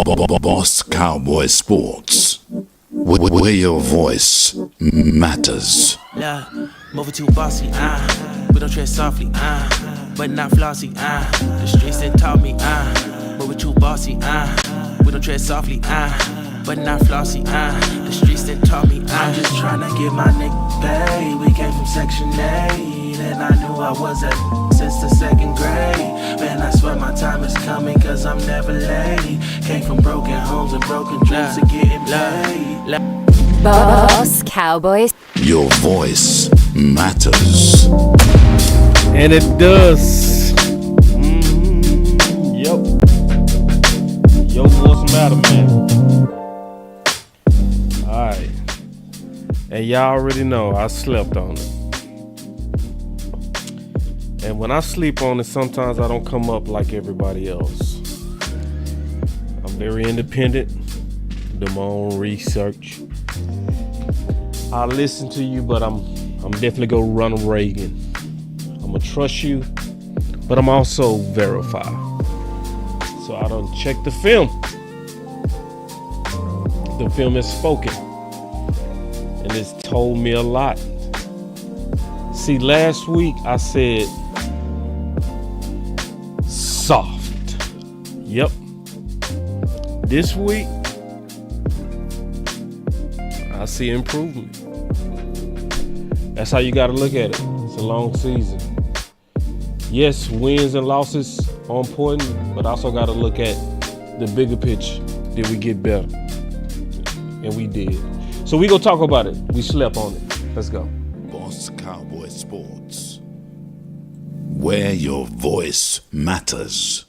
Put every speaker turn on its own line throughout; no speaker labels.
Boss Cowboy Sports, where your voice matters.
Yeah, moving too bossy, we don't tread softly, but not flossy, the streets that taught me, moving too bossy, we don't tread softly, but not flossy, the streets that taught me, I'm just trying to get my nigga paid. We came from Section 8, and I knew I was at since the second grade. Man, I swear my time is coming, cause I'm never late. Came from broken homes and broken dreams to getting paid.
Boss Cowboys.
Your voice matters.
And it does. Yep. Your voice matter, man. Alright. And y'all already know I slept on it. And when I sleep on it, sometimes I don't come up like everybody else. I'm very independent, do my own research. I listen to you, but I'm definitely gonna run Reagan. I'm gonna trust you, but I'm also verify. So I don't check the film. The film is spoken, and it's told me a lot. See, last week I said soft. Yep. This week I see improvement. That's how you got to look at it. It's a long season. Yes, wins and losses are important, but also got to look at the bigger picture. Did we get better? And we did. So we gonna talk about it. We slept on it. Let's go.
Boss Cowboy Sports, where your voice matters.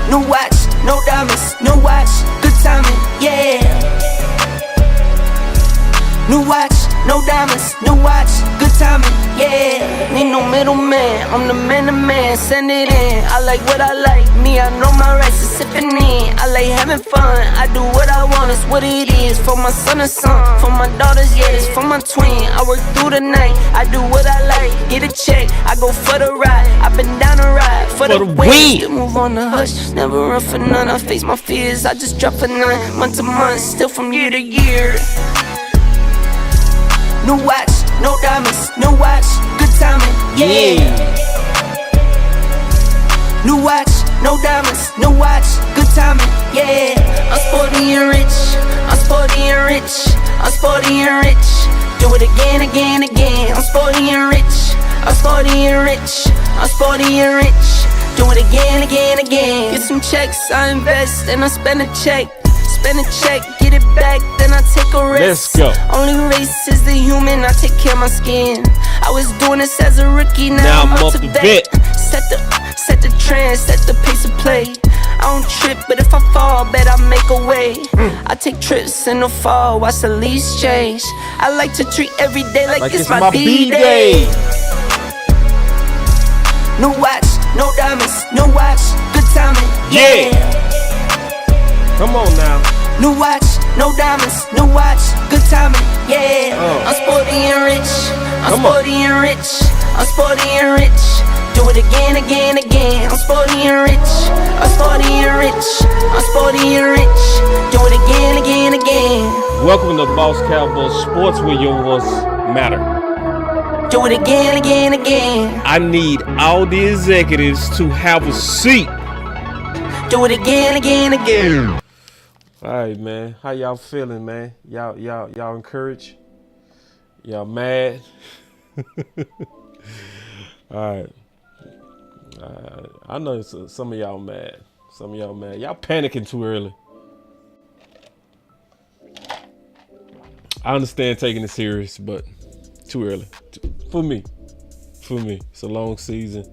No watch, no diamonds, no watch, good timing, yeah. No watch, no diamonds, no watch, good timing, yeah. Need no middleman, I'm the man to man, send it in. I like what I like, me, I know my rights is sipping in. I like having fun, I do what I want, it's what it is. For my son and son, for my daughters, yeah, it's for my twin. I work through the night, I do what I like, get a check, I go for the ride. I've been down the ride, for the win. Still move on the hush, never run for none. I face my fears, I just drop for none. Month to month, still from year to year. No watch, no diamonds, no watch, good timing, yeah. No watch, no diamonds, no watch, good timing, yeah. I'm sporty and rich, I'm sporty and rich, I'm sporty and rich. Do it again, again, again. I'm sporty and rich, I'm sporty and rich, I'm sporty and rich. Do it again, again, again. Get some checks, I invest, and I spend a check. Spend a check, get it back, then I take a
Let's
risk.
go.
Only race is the human, I take care of my skin. I was doing this as a rookie, now I'm up to bet. Set the trend, set the pace of play. I don't trip, but if I fall, bet I make a way. I take trips in the fall, watch the leaves change. I like to treat every day like it's my B-day. No watch, no diamonds, no watch, good timing, yeah.
Come on now.
No watch, no diamonds, no watch, good timing, yeah. I'm sporty and rich, I'm sporty and rich, I'm sporty and rich. Do it again, again, again. I'm sporty and rich, I'm sporty and rich, I'm sporty and rich. Do it again, again, again.
Welcome to Boss Cowboy Sports, where your voice matter.
Do it again, again, again.
I need all the executives to have a seat.
Do it again, again, again.
All right, man. How y'all feeling, man? Y'all encouraged? Y'all mad? All right. I know some of y'all mad. Some of y'all mad. Y'all panicking too early. I understand taking it serious, but too early. For me. It's a long season.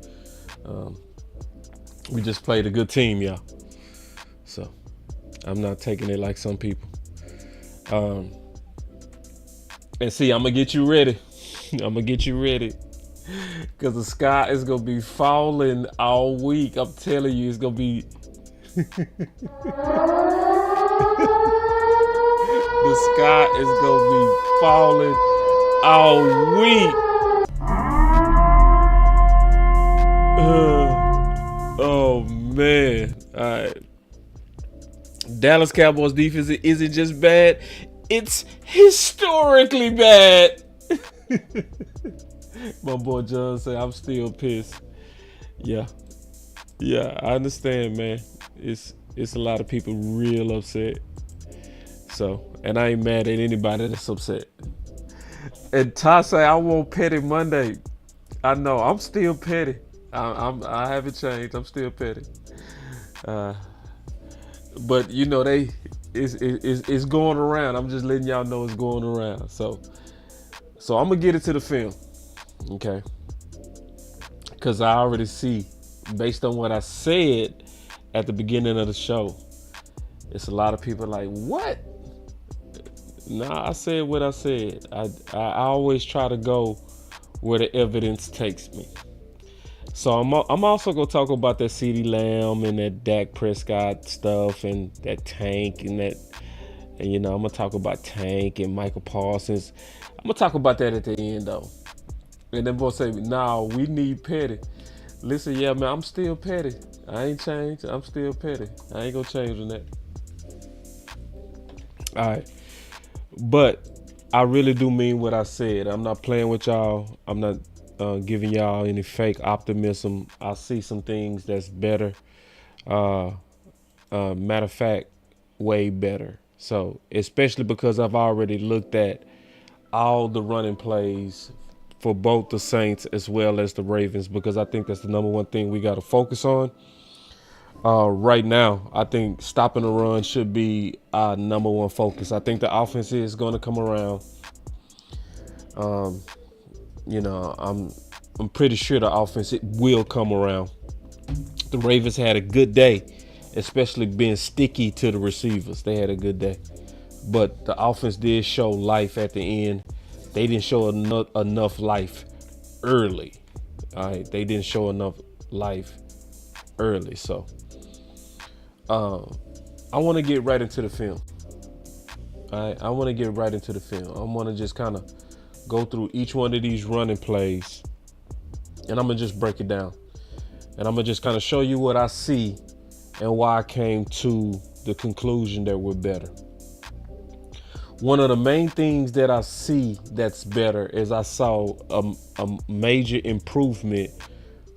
We just played a good team, y'all. So I'm not taking it like some people. And see, I'm gonna get you ready. I'm gonna get you ready. Cause the sky is gonna be falling all week. I'm telling you, it's gonna be the sky is gonna be falling all week. Oh man. All right. Dallas Cowboys defense isn't just bad, it's historically bad. My boy John said, I'm still pissed. Yeah, I understand, man. It's a lot of people real upset. So, and I ain't mad at anybody that's upset. And Ty say, I want petty Monday. I know, I'm still petty. I haven't changed. I'm still petty. But you know, it's going around. I'm just letting y'all know it's going around. So I'm gonna get it to the film, okay? Because I already see, based on what I said at the beginning of the show, it's a lot of people like, what? Nah, I said what I said. I always try to go where the evidence takes me. So I'm also gonna talk about that CeeDee Lamb and that Dak Prescott stuff and that Tank and that, and you know, I'm gonna talk about Tank and Michael Parsons. I'm gonna talk about that at the end though. And then boy say, nah, we need petty. Listen, yeah, man, I'm still petty. I ain't changed. I'm still petty. I ain't gonna change on that. All right, but I really do mean what I said. I'm not playing with y'all. I'm not giving y'all any fake optimism. I see some things that's better. Matter of fact, way better. So, especially because I've already looked at all the running plays for both the Saints as well as the Ravens, because I think that's the number one thing we got to focus on. Right now, I think stopping the run should be our number one focus. I think the offense is going to come around. You know, I'm pretty sure the offense will come around. The Ravens had a good day, especially being sticky to the receivers. They had a good day, but the offense did show life at the end. They didn't show enough life early. All right, they didn't show enough life early. So, I want to get right into the film. All right, I want to get right into the film. I want to just kind of go through each one of these running plays, and I'm gonna just break it down, and I'm gonna just kind of show you what I see and why I came to the conclusion that we're better. One of the main things that I see that's better is I saw a major improvement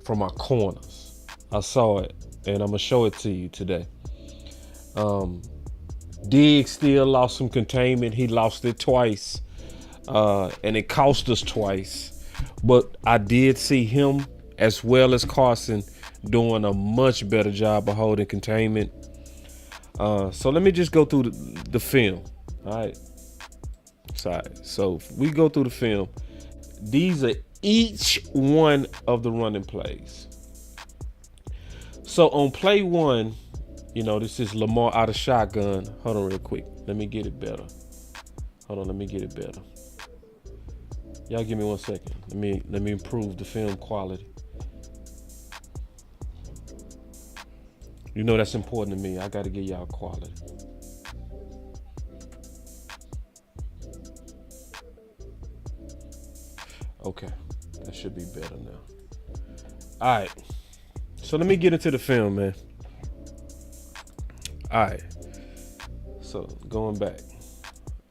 from our corners. I saw it, and I'm gonna show it to you today. Diggs still lost some containment. He lost it twice. And it cost us twice, but I did see him as well as Carson doing a much better job of holding containment. So let me just go through the film. All right. So if we go through the film, these are each one of the running plays. So on play one, you know, this is Lamar out of shotgun. Hold on real quick. Let me get it better. Y'all give me 1 second. Let me improve the film quality. You know that's important to me. I got to get y'all quality. Okay, that should be better now. All right, so let me get into the film, man. All right, so going back.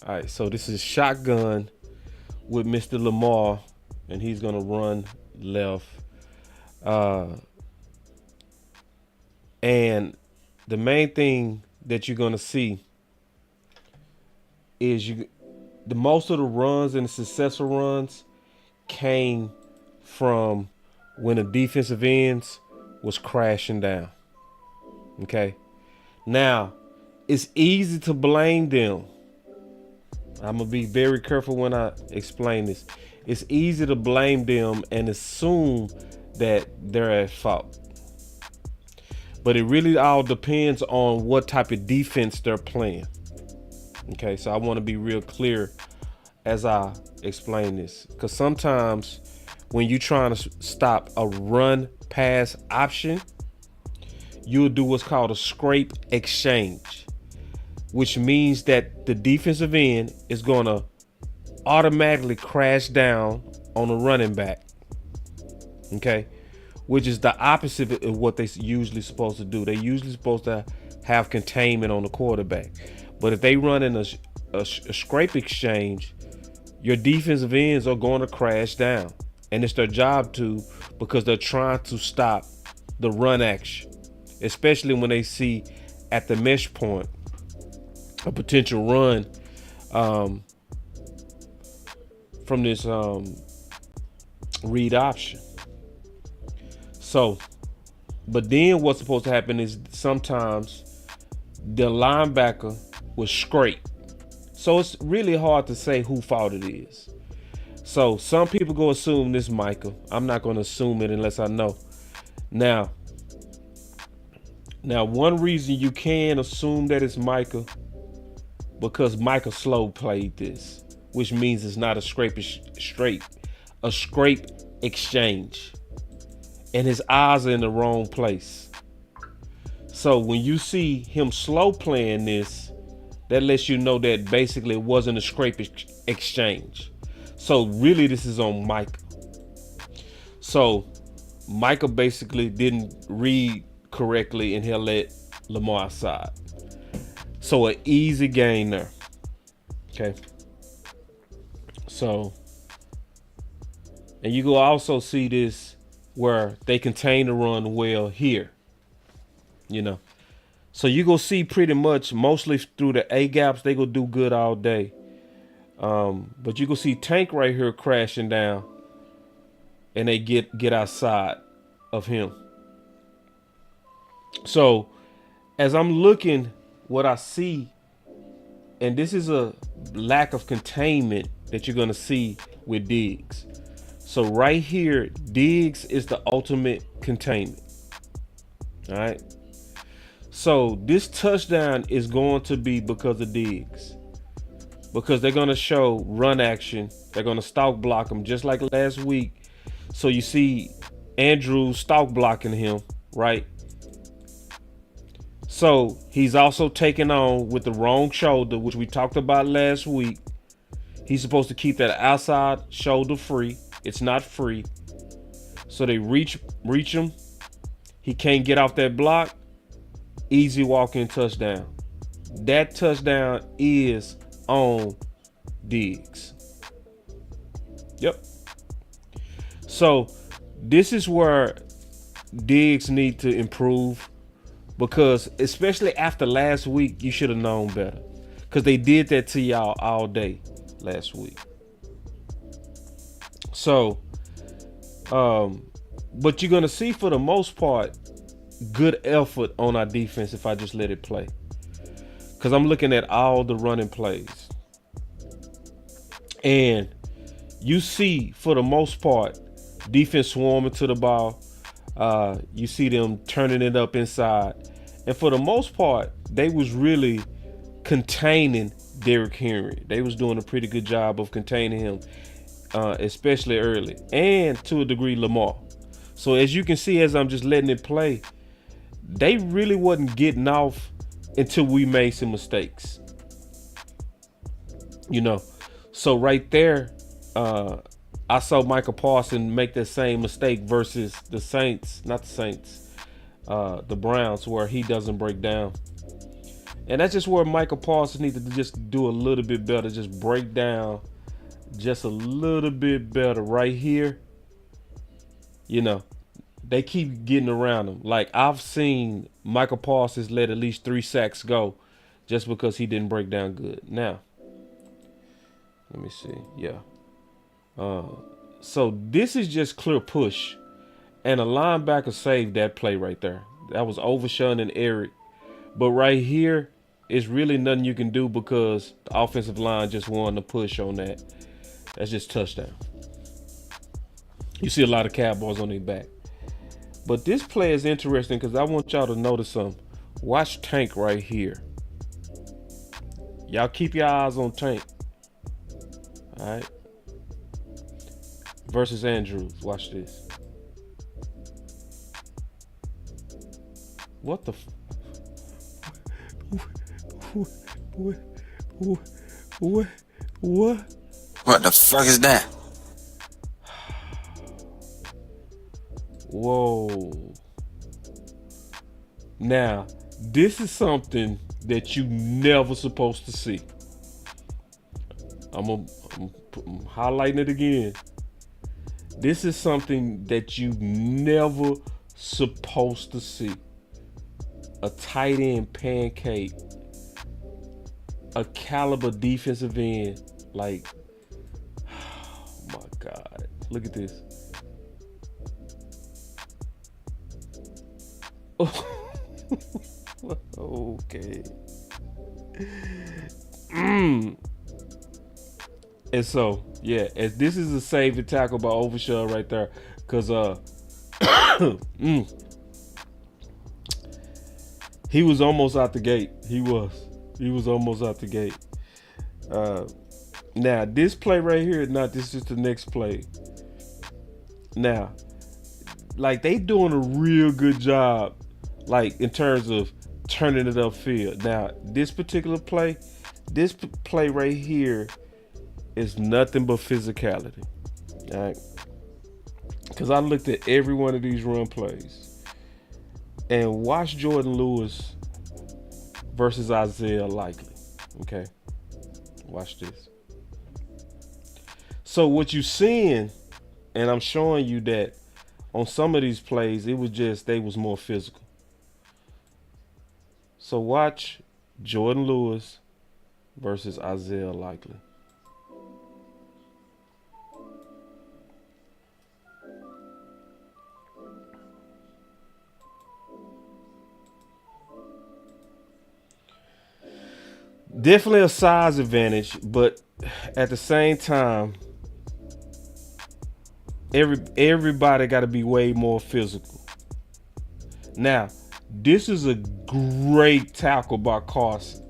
All right, so this is shotgun with Mr. Lamar, and he's gonna run left. And the main thing that you're gonna see is the most of the runs and the successful runs came from when the defensive ends was crashing down. Okay, now it's easy to blame them. I'm gonna be very careful when I explain this. It's easy to blame them and assume that they're at fault, but it really all depends on what type of defense they're playing. Okay, so I want to be real clear as I explain this, because sometimes when you're trying to stop a run pass option, you'll do what's called a scrape exchange, which means that the defensive end is going to automatically crash down on a running back. Okay, which is the opposite of what they usually supposed to do. They usually supposed to have containment on the quarterback, but if they run in a scrape exchange, your defensive ends are going to crash down, and it's their job to, because they're trying to stop the run action, especially when they see at the mesh point a potential run from this read option. So, but then what's supposed to happen is sometimes the linebacker will scrape. So it's really hard to say who fault it is. So some people go assume this Micah. I'm not going to assume it unless I know. Now, one reason you can assume that it's Micah, because Micah Slow played this, which means it's not a scrape exchange, and his eyes are in the wrong place. So when you see him slow playing this, that lets you know that basically it wasn't a scrape exchange. So really this is on Micah. So Micah basically didn't read correctly and he'll let Lamar outside. So an easy gain there. Okay. So, and you can also see this where they contain the run well here. You know. So you go see pretty much mostly through the A gaps, they go do good all day. But you go see Tank right here crashing down, and they get outside of him. So as I'm looking, what I see, and this is a lack of containment that you're gonna see with Diggs. So right here, Diggs is the ultimate containment. All right. So this touchdown is going to be because of Diggs, because they're going to show run action. They're going to stalk block him just like last week. So you see Andrews stalk blocking him, right? So he's also taking on with the wrong shoulder, which we talked about last week. He's supposed to keep that outside shoulder free. It's not free. So they reach him. He can't get off that block. Easy walk-in touchdown. That touchdown is on Diggs. Yep. So this is where Diggs need to improve, because especially after last week, you should have known better, because they did that to y'all all day last week. So, but you're going to see for the most part, good effort on our defense if I just let it play, because I'm looking at all the running plays, and you see for the most part defense swarming to the ball. You see them turning it up inside, and for the most part they was really containing Derrick Henry. They was doing a pretty good job of containing him, especially early, and to a degree Lamar. So as you can see, as I'm just letting it play, they really wasn't getting off until we made some mistakes. You know, so right there, I saw Michael Parsons make that same mistake versus the Browns, where he doesn't break down. And that's just where Michael Parsons needs to just do a little bit better, just break down just a little bit better right here. You know, they keep getting around him. Like, I've seen Michael Parsons let at least 3 sacks go just because he didn't break down good. Now, let me see. Yeah. So this is just clear push, and a linebacker saved that play right there. That was Overshown and Eric. But right here, it's really nothing you can do because the offensive line just won the push on that. That's just touchdown. You see a lot of Cowboys on their back. But this play is interesting because I want y'all to notice something. Watch Tank right here. Y'all keep your eyes on Tank. All right. Versus Andrews. Watch this. What the? What?
What the fuck is that?
Whoa. Now, this is something that you never supposed to see. I'm highlighting it again. This is something that you never supposed to see. A tight end pancake, a caliber defensive end. Like, oh my God. Look at this. Okay. And so, yeah, as this is a save and tackle by Overshaw right there. Cause he was almost out the gate. He was almost out the gate. Now this play right here, this is the next play. Now, like, they doing a real good job, like, in terms of turning it upfield. Now, this particular play, right here is nothing but physicality. All right. Because I looked at every one of these run plays and watch Jordan Lewis versus Isaiah Likely. Okay. Watch this. So what you seeing, and I'm showing you that on some of these plays, it was just, they was more physical. So watch Jordan Lewis versus Isaiah Likely. Definitely a size advantage, but at the same time, everybody got to be way more physical. Now, this is a great tackle by Carson,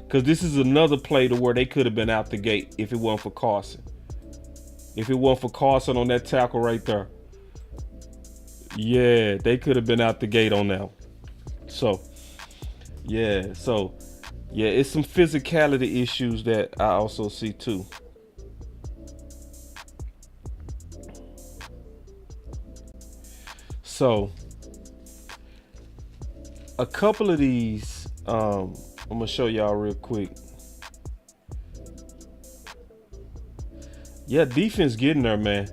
because this is another play to where they could have been out the gate if it wasn't for Carson. If it wasn't for Carson on that tackle right there, yeah, they could have been out the gate on that. So, yeah, it's some physicality issues that I also see too. So, a couple of these, I'm gonna show y'all real quick. Yeah, defense getting there, man.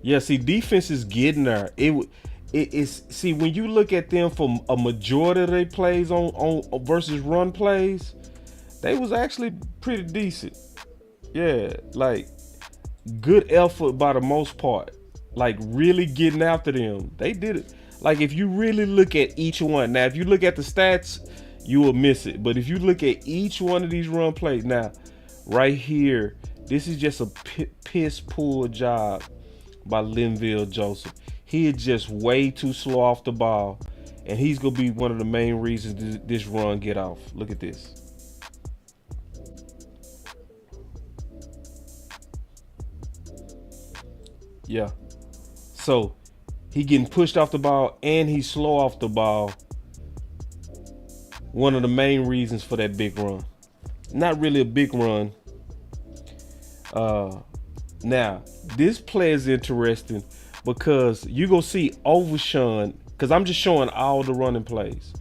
Yeah, see, defense is getting there. It's see, when you look at them for a majority of their plays on versus run plays, they was actually pretty decent. Yeah, like, good effort by the most part. Like, really getting after them. They did it. Like, if you really look at each one, now if you look at the stats, you will miss it. But if you look at each one of these run plays, now right here, this is just a piss poor job by Linville Joseph. He is just way too slow off the ball, and he's gonna be one of the main reasons this run get off. Look at this. Yeah. So he getting pushed off the ball and he's slow off the ball. One of the main reasons for that big run. Not really a big run. Now, this play is interesting because you go see Overshawn, because I'm just showing all the running plays.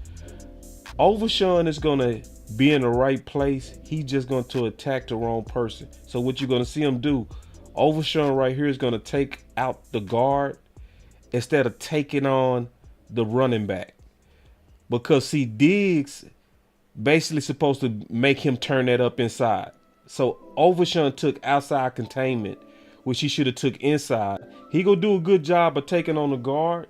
Overshawn is going to be in the right place. He's just going to attack the wrong person. So what you're going to see him do, Overshawn right here is going to take out the guard instead of taking on the running back. Because see, Diggs basically supposed to make him turn that up inside. So Overshawn took outside containment, which he should have took inside. He gonna do a good job of taking on the guard,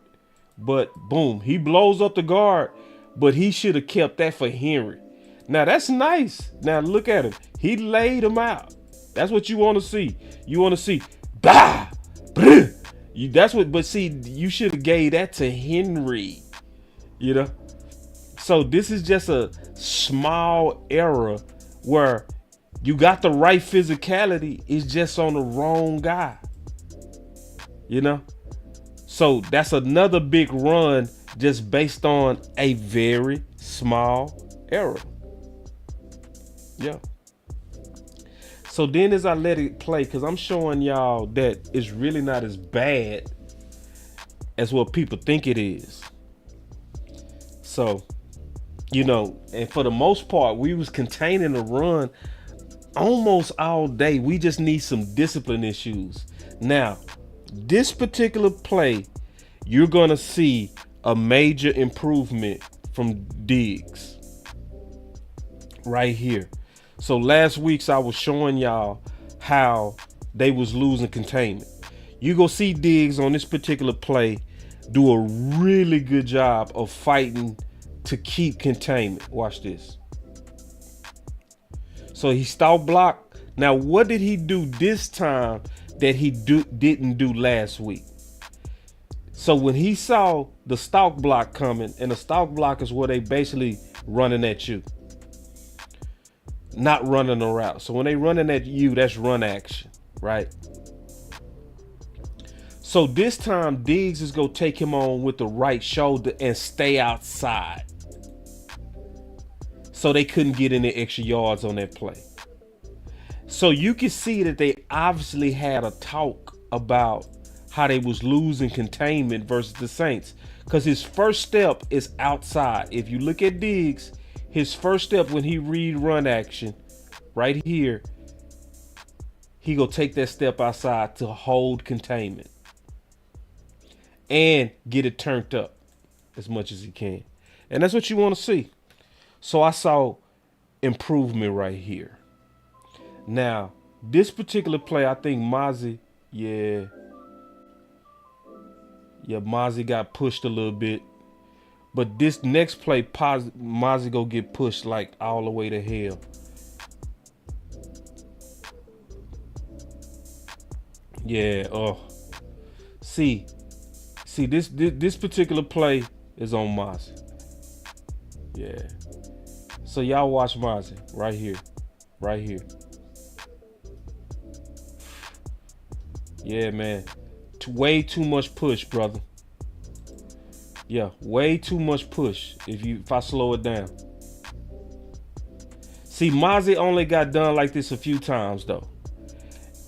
but boom, he blows up the guard, but he should have kept that for Henry. Now that's nice. Now look at him. He laid him out. That's what you want to see. You want to see, bah, bruh. That's what, but see, you should have gave that to Henry, you know? So this is just a small error where you got the right physicality, it's just on the wrong guy. You know? So that's another big run just based on a very small error. Yeah. So then as I let it play, because I'm showing y'all that it's really not as bad as what people think it is. So, you know, and for the most part, we was containing the run almost all day. We just need some discipline issues. Now, this particular play, you're going to see a major improvement from Diggs right here. So last week's I was showing y'all how they was losing containment. You go see Diggs on this particular play do a really good job of fighting to keep containment. Watch this. So he stalk block. Now what did he do this time that he didn't do last week? So when he saw the stalk block coming, and the stalk block is where they basically running at you, not running a route. So when they running at you, that's run action, right? So this time Diggs is gonna take him on with the right shoulder and stay outside. So they couldn't get any extra yards on that play. So you can see that they obviously had a talk about how they was losing containment versus the Saints, because his first step is outside. If you look at Diggs, his first step when he read run action right here, he gonna take that step outside to hold containment and get it turned up as much as he can. And that's what you want to see. So I saw improvement right here. Now, this particular play, I think Mozzie, Mozzie got pushed a little bit. But this next play, Mozzie go get pushed like all the way to hell. Yeah, see this particular play is on Mozzie. Yeah. So y'all watch Mozzie right here. Right here. Yeah, man. Way too much push, brother. Yeah, way too much push if I slow it down. See, Mozzie only got done like this a few times though.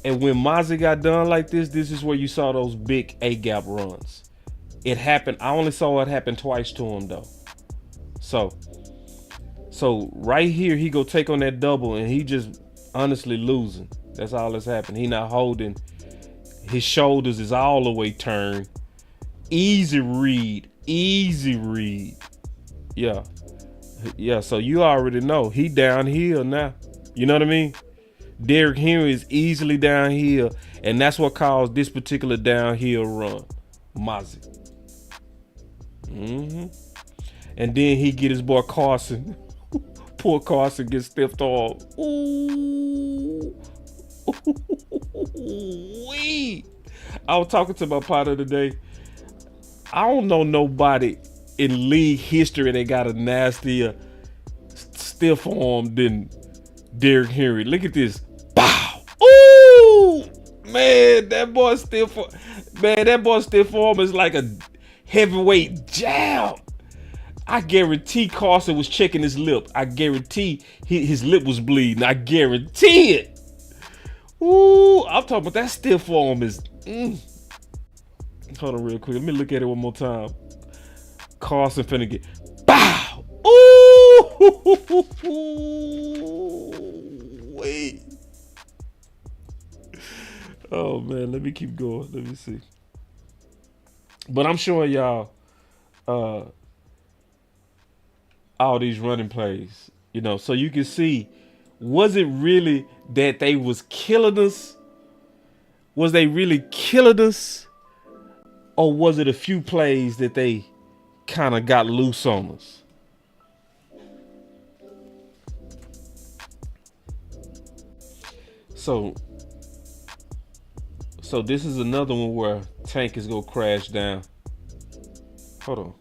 And when Mozzie got done like this is where you saw those big A-gap runs. It happened. I only saw it happen twice to him though. So right here, he go take on that double and he just honestly losing. That's all that's happened. He not holding. His shoulders is all the way turned. Easy read. Yeah. So you already know he downhill now. You know what I mean? Derrick Henry is easily downhill, and that's what caused this particular downhill run. Mozzie. And then he get his boy Carson. Poor Carson gets stiffed off. Ooh. Wee. I was talking to my partner today. I don't know nobody in league history that got a nastier stiff arm than Derrick Henry. Look at this. Bow. Ooh. Man, that boy stiff arm is like a heavyweight jab. I guarantee Carson was checking his lip. I guarantee his lip was bleeding. I guarantee it. Ooh, I'm talking about that stiff arm is. Hold on real quick. Let me look at it one more time. Carson finna get. Bow. Ooh. Wait. Oh man, let me keep going. Let me see. But I'm showing y'all all these running plays, you know, so you can see, was it really that they was killing us? Was they really killing us? Or was it a few plays that they kind of got loose on us? So this is another one where Tank is gonna crash down. Hold on.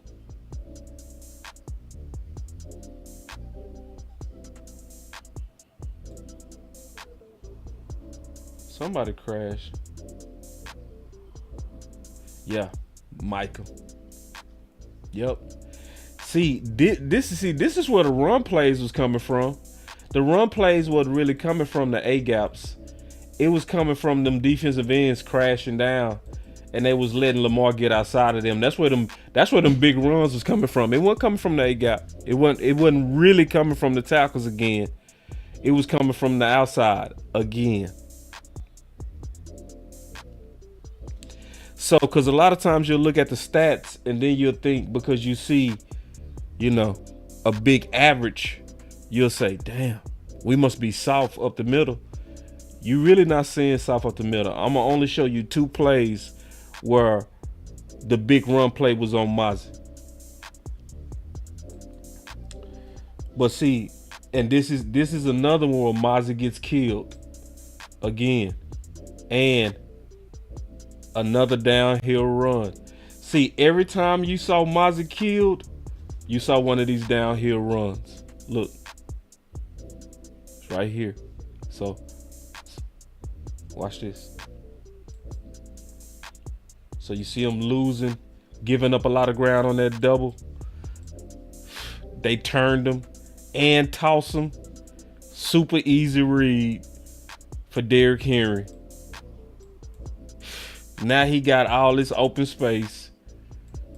Somebody crashed. Yeah, Michael. Yep. See, this is where the run plays was coming from. The run plays wasn't really coming from the A gaps. It was coming from them defensive ends crashing down, and they was letting Lamar get outside of them. That's where them big runs was coming from. It wasn't coming from the A gap. It wasn't really coming from the tackles again. It was coming from the outside again. So, because a lot of times you'll look at the stats and then you'll think, because you see, a big average, you'll say, damn, we must be soft up the middle. You really not seeing soft up the middle. I'm going to only show you 2 plays where the big run play was on Mozzie. But see, and this is another one where Mozzie gets killed again. And another downhill run. See, every time you saw Mozzie killed, you saw one of these downhill runs. Look. It's right here. So, watch this. So you see him losing, giving up a lot of ground on that double. They turned him and tossed him. Super easy read for Derrick Henry. Now he got all this open space.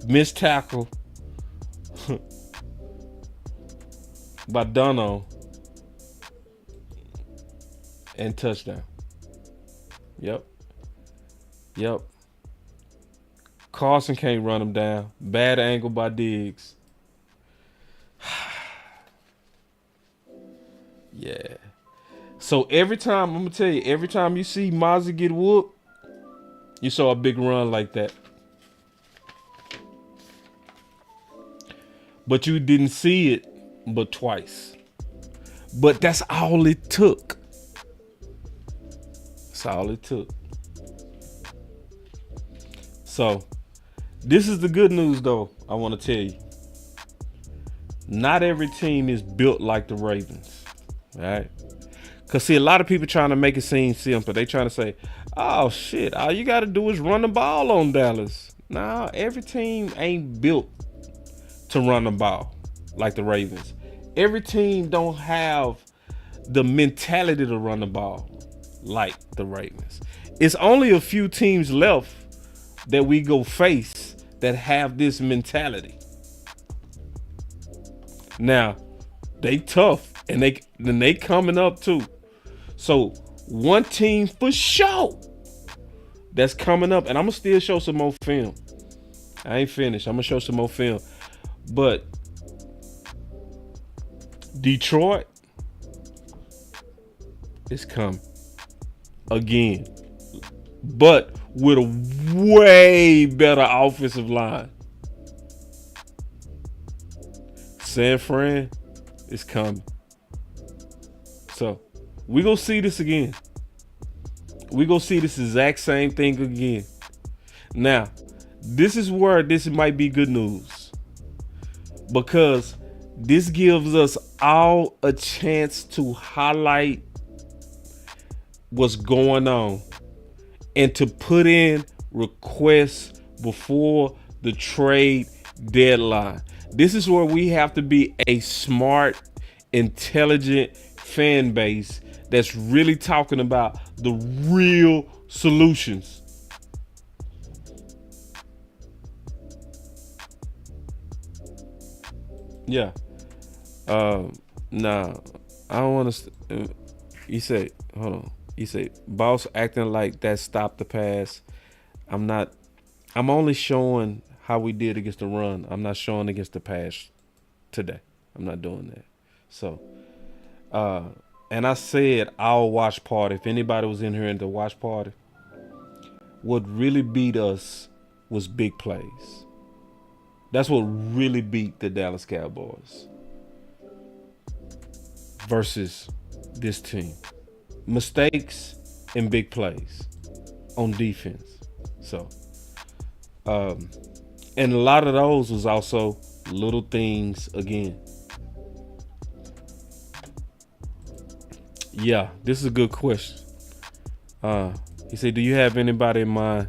Missed tackle by Dunno. And touchdown. Yep. Carson can't run him down. Bad angle by Diggs. Yeah. So every time, I'm going to tell you, every time you see Mozzie get whooped, you saw a big run like that. But you didn't see it but twice. But that's all it took. That's all it took. So, this is the good news though, I want to tell you. Not every team is built like the Ravens. All right? Because see, a lot of people trying to make it seem simple. They trying to say, oh shit, all you got to do is run the ball on Dallas. Nah, every team ain't built to run the ball like the Ravens. Every team don't have the mentality to run the ball like the Ravens. It's only a few teams left that we go face that have this mentality. Now, they tough and they coming up too. So one team for sure that's coming up, and I'm gonna still show some more film. I ain't finished. I'm gonna show some more film. But Detroit is coming again, but with a way better offensive line. San Fran is coming. So we gonna see this again. We gonna see this exact same thing again. Now, this is where this might be good news, because this gives us all a chance to highlight what's going on and to put in requests before the trade deadline. This is where we have to be a smart, intelligent fan base that's really talking about the real solutions. Yeah. Nah, I don't want to. You say, hold on. You say, boss acting like that stopped the pass. I'm only showing how we did against the run. I'm not showing against the pass today. I'm not doing that. So, and I said our watch party, if anybody was in here in the watch party, what really beat us was big plays. That's what really beat the Dallas Cowboys versus this team. Mistakes and big plays on defense. So, and a lot of those was also little things again. Yeah, this is a good question. He said, do you have anybody in mind?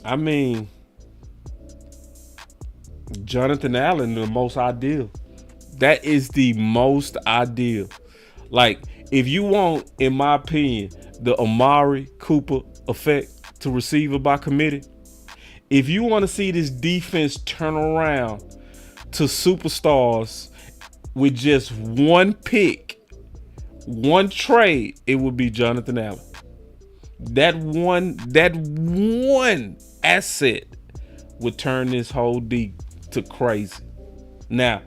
I mean, Jonathan Allen, the most ideal. That is the most ideal. Like, if you want, in my opinion, the Amari Cooper effect to receiver by committee, if you want to see this defense turn around to superstars with just one pick, one trade, it would be Jonathan Allen. That one asset would turn this whole D to crazy. Now,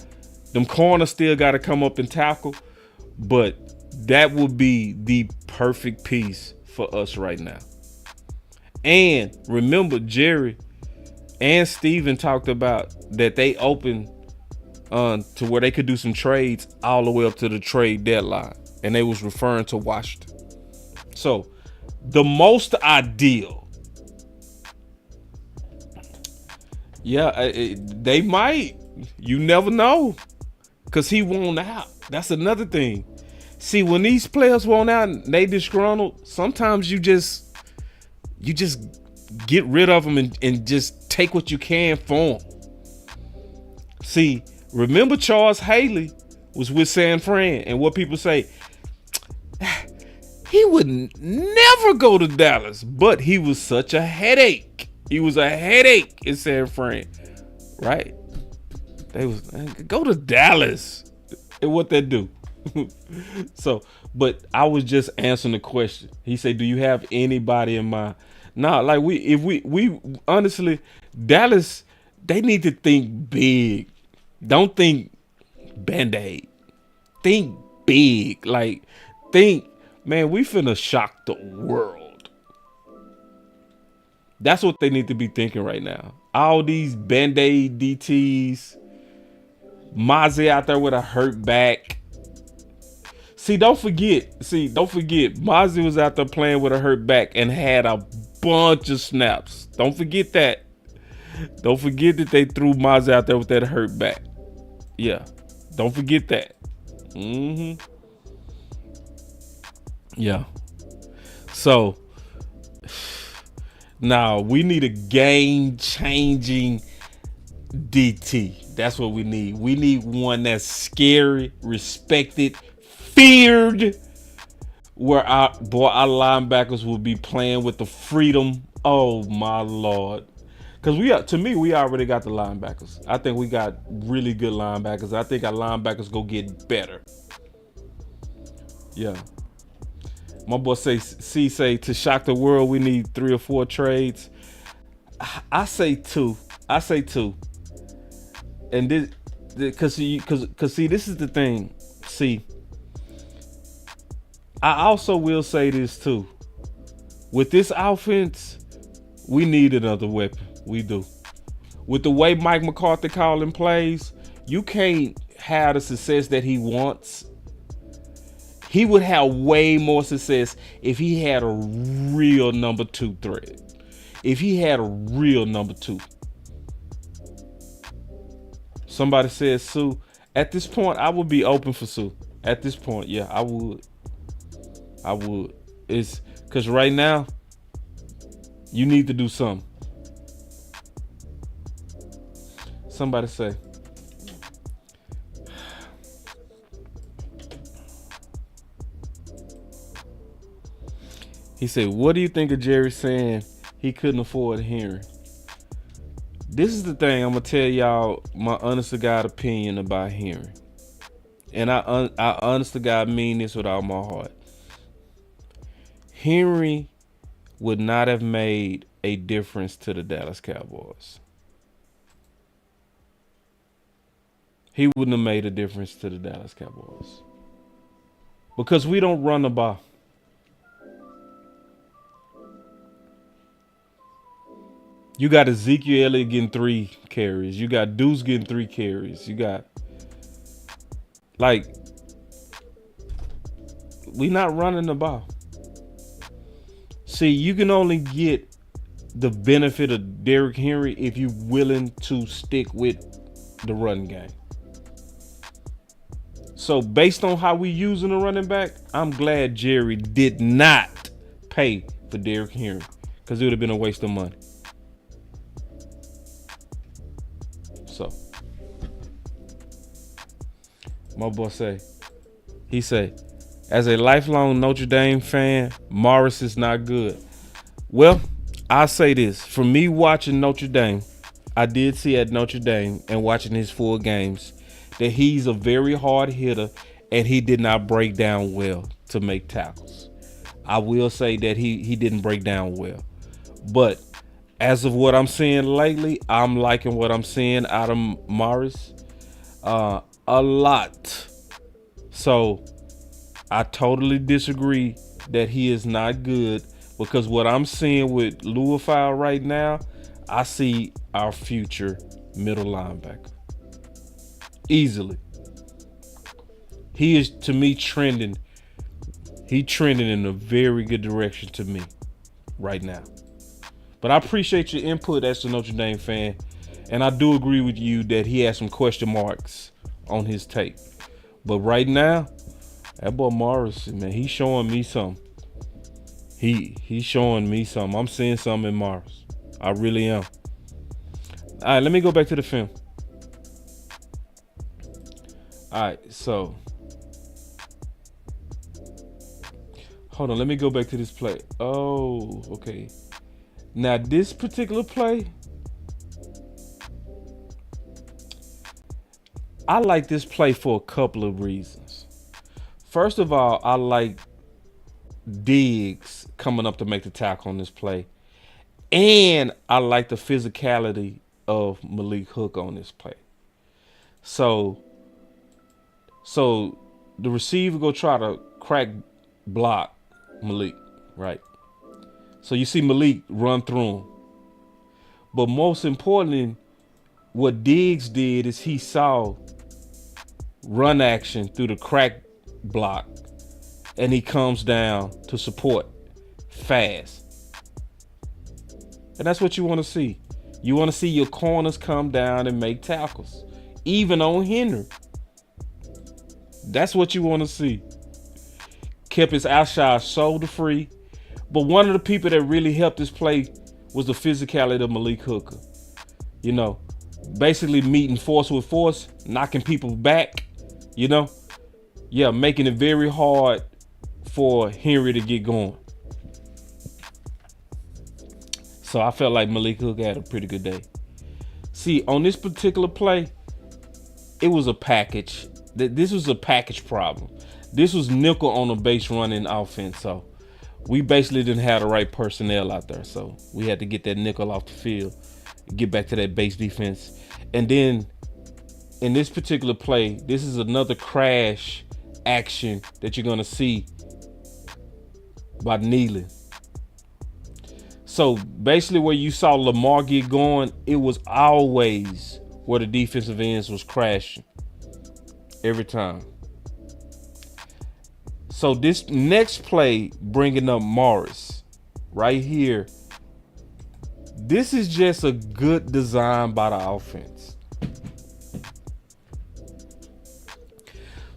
them corners still got to come up and tackle, but that would be the perfect piece for us right now. And remember, Jerry and Steven talked about that they opened to where they could do some trades all the way up to the trade deadline, and they was referring to Washington. So the most ideal, they might, you never know, because he won out. That's another thing. See, when these players want out and they disgruntled, sometimes you just get rid of them and just take what you can for them. See, remember Charles Haley was with San Fran, and what people say, he would never go to Dallas, but he was such a headache. He was a headache in San Fran, right? They was, go to Dallas, and what they do. So, but I was just answering the question. He said, do you have anybody in mind? Nah, like we honestly, Dallas, they need to think big. Don't think Band-Aid. Think big. Like, think, man, we finna shock the world. That's what they need to be thinking right now. All these Band-Aid DTs, Mozzie out there with a hurt back. Don't forget, Mozzie was out there playing with a hurt back and had a bunch of snaps. Don't forget that. Don't forget that they threw Mozzie out there with that hurt back. Yeah, don't forget that. Yeah. So, now we need a game-changing DT. That's what we need. We need one that's scary, respected, feared, where our linebackers will be playing with the freedom. Oh my Lord. Because we already got the linebackers. I think we got really good linebackers. I think our linebackers go get better. Yeah. My boy say to shock the world, we need 3 or 4 trades. I say 2. And this, because see, this is the thing. See, I also will say this too. With this offense, we need another weapon. We do. With the way Mike McCarthy calling plays, you can't have the success that he wants. He would have way more success if he had a real number 2 threat. If he had a real number 2. Somebody says Sue. At this point, I would be open for Sue. At this point, yeah, I would. It's because right now, you need to do something. Somebody say. He said, what do you think of Jerry saying he couldn't afford Henry? This is the thing. I'm going to tell y'all my honest to God opinion about Henry. And I honest to God mean this with all my heart. Henry would not have made a difference to the Dallas Cowboys. He wouldn't have made a difference to the Dallas Cowboys. Because we don't run the ball. You got Ezekiel Elliott getting 3 carries. You got Deuce getting 3 carries. You got, like, we not running the ball. See, you can only get the benefit of Derrick Henry if you're willing to stick with the run game. So based on how we using a running back, I'm glad Jerry did not pay for Derrick Henry, because it would have been a waste of money. So my boy he say, as a lifelong Notre Dame fan, Morris is not good. Well, I say this, for me watching Notre Dame, I did see at Notre Dame and watching his full games that he's a very hard hitter and he did not break down well to make tackles. I will say that he didn't break down well. But as of what I'm seeing lately, I'm liking what I'm seeing out of Morris a lot. So I totally disagree that he is not good, because what I'm seeing with Louisville right now, I see our future middle linebacker easily. He is, to me, trending. He trending in a very good direction to me right now. But I appreciate your input as a Notre Dame fan, and I do agree with you that he has some question marks on his tape. But right now, that boy Morris, man, he's showing me something. He's showing me something. I'm seeing something in Morris. I really am. All right, let me go back to the film. All right, so hold on. Let me go back to this play. Oh, okay. Now this particular play, I like this play for a couple of reasons. First of all, I like Diggs coming up to make the tackle on this play. And I like the physicality of Malik Hook on this play. So the receiver go try to crack block Malik, right? So you see Malik run through him. But most importantly, what Diggs did is he saw run action through the crack block, and he comes down to support fast. And that's what you want to see. You want to see your corners come down and make tackles, even on Henry. That's what you want to see. Kept his outside shoulder free. But one of the people that really helped this play was the physicality of Malik Hooker. You know, basically meeting force with force, knocking people back, you know. Yeah, making it very hard for Henry to get going. So I felt like Malik Hooker had a pretty good day. See, on this particular play, it was a package. This was a package problem. This was nickel on a base running offense. So we basically didn't have the right personnel out there. So we had to get that nickel off the field, get back to that base defense. And then in this particular play, this is another crash action that you're going to see by Nealon. So basically where you saw Lamar get going, it was always where the defensive ends was crashing every time. So this next play, bringing up Morris right here, this is just a good design by the offense.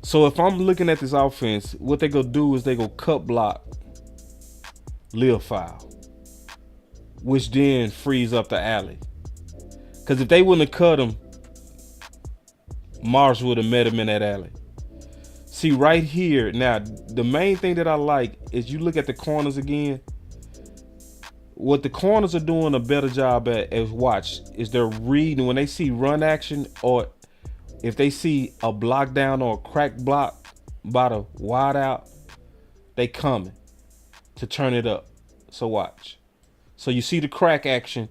So if I'm looking at this offense, what they gonna do is they go cut block Lil Foul, which then frees up the alley. Because if they wouldn't have cut him, Morris would have met him in that alley. See right here, now the main thing that I like is you look at the corners again. What the corners are doing a better job at is they're reading when they see run action, or if they see a block down or a crack block by the wide out, they coming to turn it up. So watch. So you see the crack action.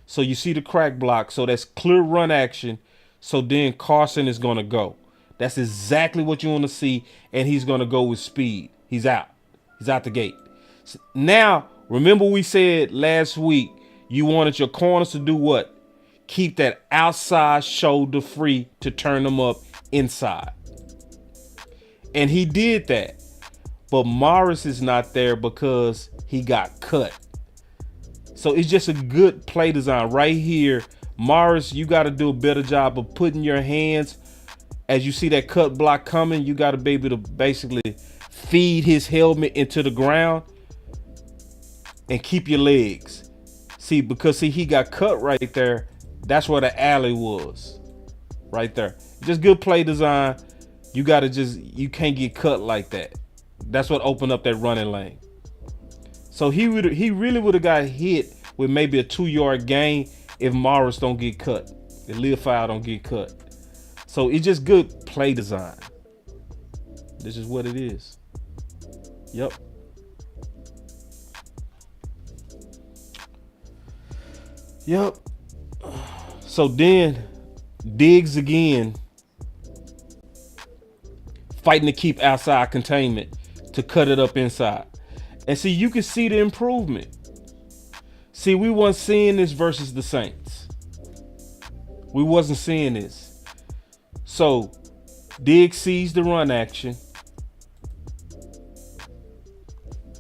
So you see the crack block. So that's clear run action. So then Carson is going to go. That's exactly what you want to see. And he's going to go with speed. He's out. He's out the gate. Now, remember we said last week, you wanted your corners to do what? Keep that outside shoulder free to turn them up inside. And he did that. But Morris is not there because he got cut. So it's just a good play design right here. Morris, you got to do a better job of putting your hands as you see that cut block coming, you got to be able to basically feed his helmet into the ground and keep your legs. See, because he got cut right there. That's where the alley was. Right there. Just good play design. You can't get cut like that. That's what opened up that running lane. So he really would have got hit with maybe a 2-yard gain if Morris don't get cut. If Leofile don't get cut. So it's just good play design. This is what it is. Yep. Yep. So then Diggs again fighting to keep outside containment to cut it up inside. And see, you can see the improvement. See, we weren't seeing this versus the Saints. We wasn't seeing this. So Diggs sees the run action.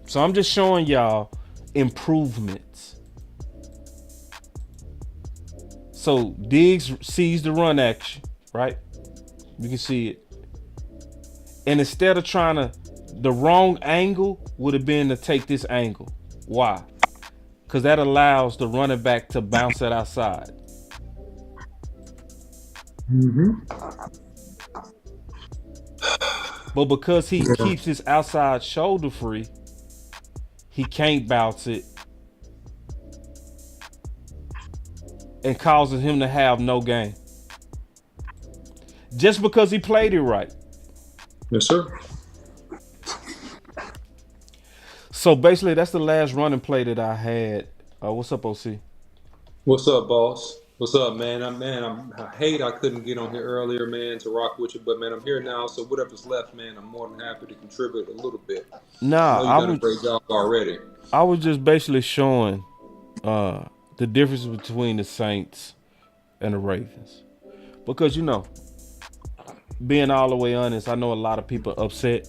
So I'm just showing y'all improvements. So Diggs sees the run action, right? You can see it. And instead of the wrong angle would have been to take this angle. Why? Because that allows the running back to bounce it outside. But because he keeps his outside shoulder free, he can't bounce it and causes him to have no gain. Just because he played it right.
Yes, sir.
So basically, that's the last running play that I had. What's up, OC?
What's up, boss? What's up, man? I hate I couldn't get on here earlier, man, to rock with you, but man, I'm here now. So whatever's left, man, I'm more than happy to contribute a little bit.
Nah,
I know you've done a great job already.
I was just basically showing the difference between the Saints and the Ravens, because being all the way honest, I know a lot of people upset.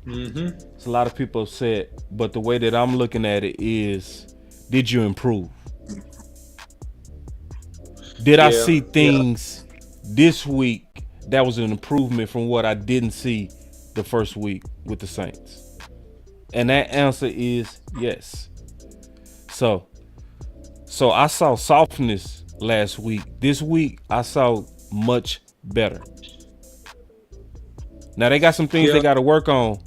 It's a lot of people upset, but the way that I'm looking at it is, did you improve? Did I see things this week that was an improvement from what I didn't see the first week with the Saints? And that answer is yes. So I saw softness last week. This week I saw much better. Now they got some things they got to work on,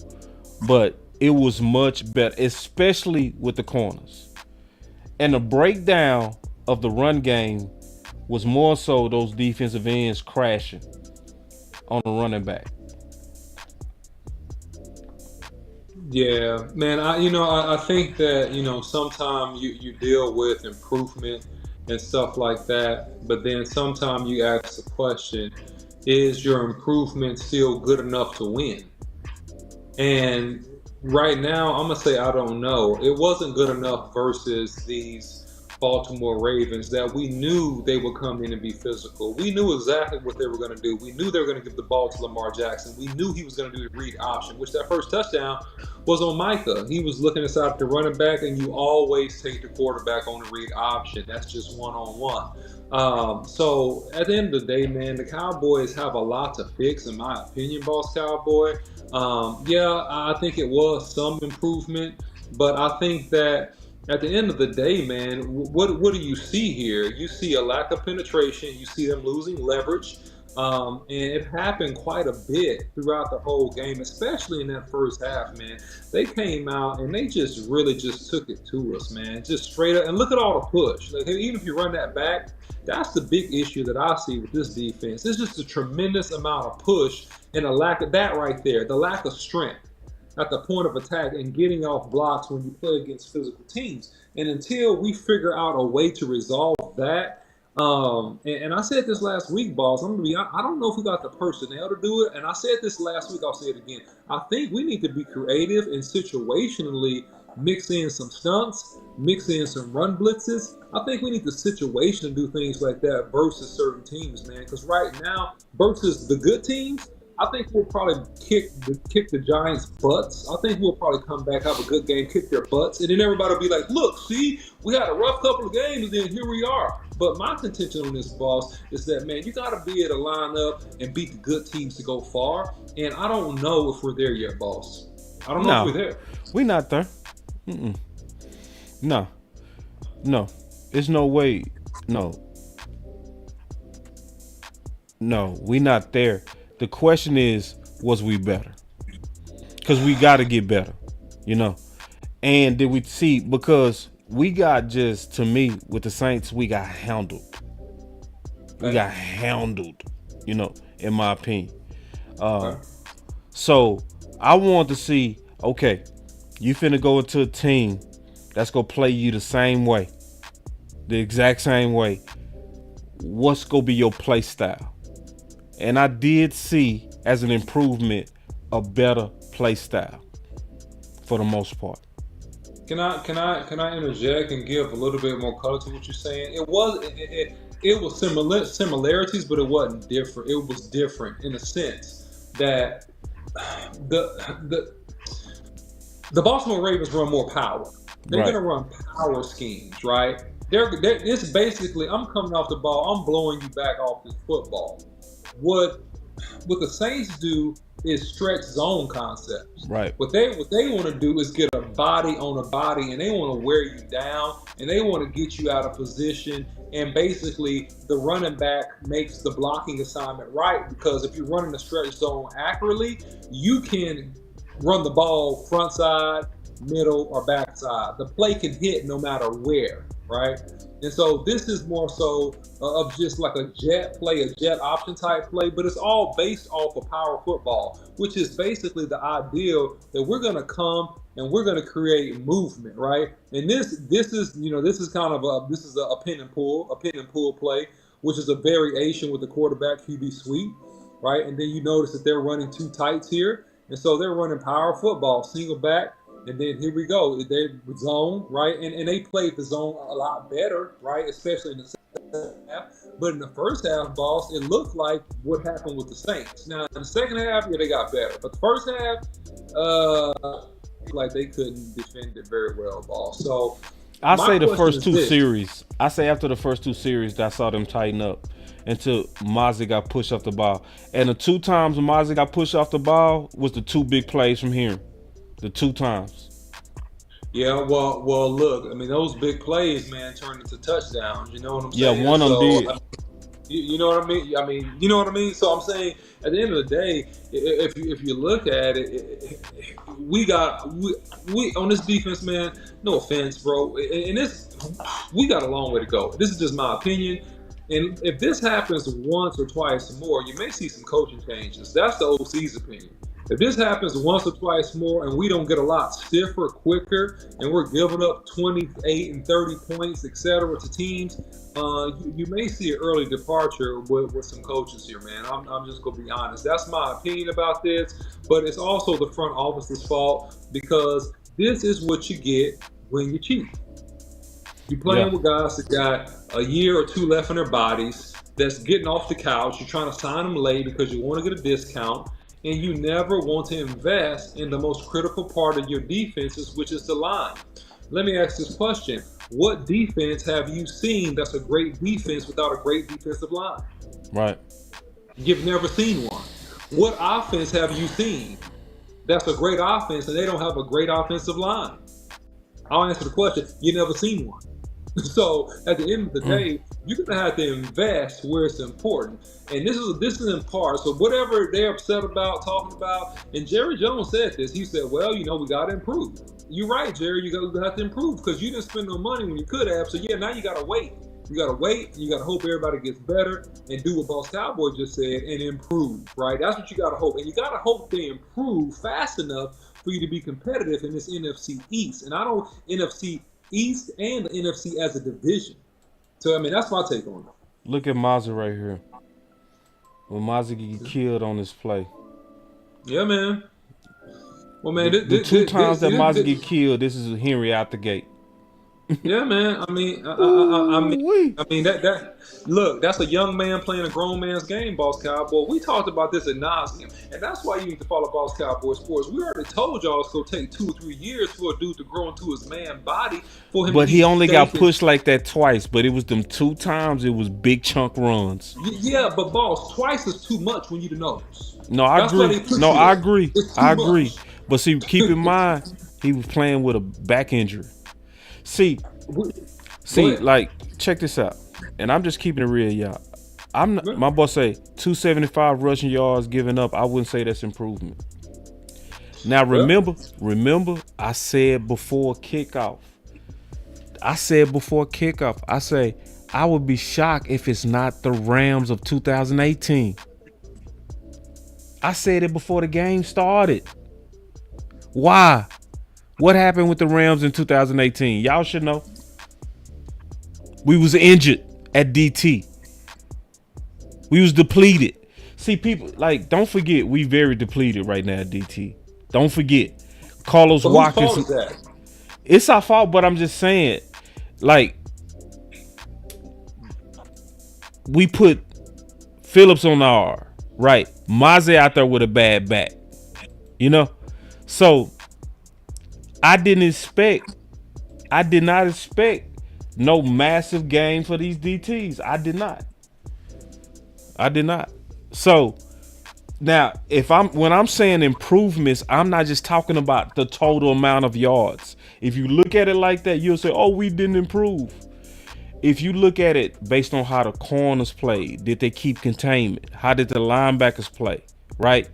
but it was much better, especially with the corners. And the breakdown of the run game was more so those defensive ends crashing on the running back.
Yeah, man. I think that sometimes you deal with improvement and stuff like that, but then sometimes you ask the question: is your improvement still good enough to win? And right now, I'm gonna say I don't know. It wasn't good enough versus these Baltimore Ravens that we knew they would come in and be physical. We knew exactly what they were going to do. We knew they were going to give the ball to Lamar Jackson. We knew he was going to do the read option, which that first touchdown was on Micah. He was looking inside the running back, and you always take the quarterback on the read option. That's just one-on-one. So at the end of the day, man, the Cowboys have a lot to fix, in my opinion, Boss Cowboy. I think it was some improvement, but I think that at the end of the day, man, what do you see here? You see a lack of penetration. You see them losing leverage. And it happened quite a bit throughout the whole game, especially in that first half, man. They came out and they just really just took it to us, man. Just straight up. And look at all the push. Like, even if you run that back, that's the big issue that I see with this defense. It's just a tremendous amount of push and a lack of that right there, the lack of strength at the point of attack and getting off blocks when you play against physical teams. And until we figure out a way to resolve that, and I said this last week, boss, I don't know if we got the personnel to do it. And I said this last week, I'll say it again. I think we need to be creative and situationally mix in some stunts, mix in some run blitzes. I think we need the situation to do things like that versus certain teams, man. Because right now, versus the good teams, I think we'll probably kick the Giants' butts. I think we'll probably come back, have a good game, kick their butts, and then everybody will be like, look, see, we had a rough couple of games, and then here we are. But my contention on this, boss, is that, man, you got to be able to line up and beat the good teams to go far. And I don't know if we're there yet, boss. I don't know if we're there.
We're not there. No. There's no way. No, we're not there. The question is, was we better? Because we got to get better, And did we see? Because we got to me, with the Saints, we got handled. In my opinion. So I want to see, okay, you finna go into a team that's going to play you the same way, the exact same way. What's going to be your play style? And I did see, as an improvement, a better play style for the most part.
Can I interject and give a little bit more color to what you're saying? It was similarities, but it wasn't different. It was different in a sense that the Baltimore Ravens run more power. They're going to run power schemes, right? It's basically, I'm coming off the ball, I'm blowing you back off this football. What the Saints do is stretch zone concepts.
Right.
What they want to do is get a body on a body, and they want to wear you down, and they want to get you out of position. And basically, the running back makes the blocking assignment right, because if you're running the stretch zone accurately, you can run the ball front side, middle, or back side. The play can hit no matter where, right? And so this is more so of just like a jet play, a jet option type play, but it's all based off of power football, which is basically the ideal that we're going to come and we're going to create movement, right? And this is kind of a pin and pull play, which is a variation with the quarterback QB sweep, right? And then you notice that they're running two tights here, and so they're running power football, single back. And then here we go. They zone, right? And they played the zone a lot better, right? Especially in the second half. But in the first half, boss, it looked like what happened with the Saints. Now, in the second half, yeah, they got better. But the first half, like they couldn't defend it very well, boss. So
I say the first two series. I say after the first two series, I saw them tighten up until Mozzie got pushed off the ball. And the two times Mozzie got pushed off the ball was the two big plays from here. The two times.
Yeah, well, look, I mean, those big plays, man, turned into touchdowns. You know what I'm saying?
Yeah, one of them did.
You know what I mean? You know what I mean? So I'm saying, at the end of the day, if you look at it, we on this defense, man, no offense, bro. And we got a long way to go. This is just my opinion. And if this happens once or twice more, you may see some coaching changes. That's the OC's opinion. If this happens once or twice more and we don't get a lot stiffer, quicker, and we're giving up 28 and 30 points, etc. to teams, you may see an early departure with some coaches here, man. I'm just going to be honest. That's my opinion about this, but it's also the front office's fault, because this is what you get when you cheat. You're playing with guys that got a year or two left in their bodies, that's getting off the couch. You're trying to sign them late because you want to get a discount. And you never want to invest in the most critical part of your defenses, which is the line. Let me ask this question. What defense have you seen that's a great defense without a great defensive line?
Right.
You've never seen one. What offense have you seen that's a great offense and they don't have a great offensive line? I'll answer the question. You never seen one. So at the end of the day, you're gonna have to invest where it's important, and this is in part. So whatever they're upset about, talking about, and Jerry Jones said this. He said, "Well, we got to improve." You're right, Jerry. You have to improve because you didn't spend no money when you could have. So yeah, now you got to wait. You got to wait. You got to hope everybody gets better and do what Boss Cowboy just said and improve. Right? That's what you got to hope, and you got to hope they improve fast enough for you to be competitive in this NFC East. And I don't NFC East and the NFC as a division. So, I mean, that's my take on it.
Look at Mozzie right here. When Mozzie get killed on this play.
Yeah, man. Well, man,
the two times that Mozzie get killed, this is Henry out the gate.
Yeah, man. I mean,
Ooh-wee.
that. Look, that's a young man playing a grown man's game, Boss Cowboy. We talked about this at nauseam, and that's why you need to follow Boss Cowboy Sports. We already told y'all it's gonna take 2 or 3 years for a dude to grow into his man body for him to
But
be
he only got
safe.
pushed like that twice. But it was them 2 times. It was big chunk runs.
Yeah, but boss, twice is too much when you the nose.
No, I
That's why
agree.
they push
No,
you
I
there.
agree.
It's too
I agree.
much.
But see, keep in mind, he was playing with a back injury. See,
Go ahead.
like, check this out. And I'm just keeping it real, y'all. I'm not, my boss say 275 rushing yards given up. I wouldn't say that's improvement. Now remember, I said before kickoff. I say I would be shocked if it's not the Rams of 2018. I said it before the game started. Why? What happened with the Rams in 2018? Y'all should know. We was injured at DT. We was depleted. See, people, like, don't forget, we very depleted right now at DT. Don't forget. Carlos
But
Watkins.
whose fault is that?
It's our fault, but I'm just saying, like, we put Phillips on our right. Maze out there with a bad back. You know? So I did not expect no massive game for these DTs. I did not. So now when I'm saying improvements, I'm not just talking about the total amount of yards. If you look at it like that, you'll say, oh, we didn't improve. If you look at it based on how the corners played, did they keep containment? How did the linebackers play? Right?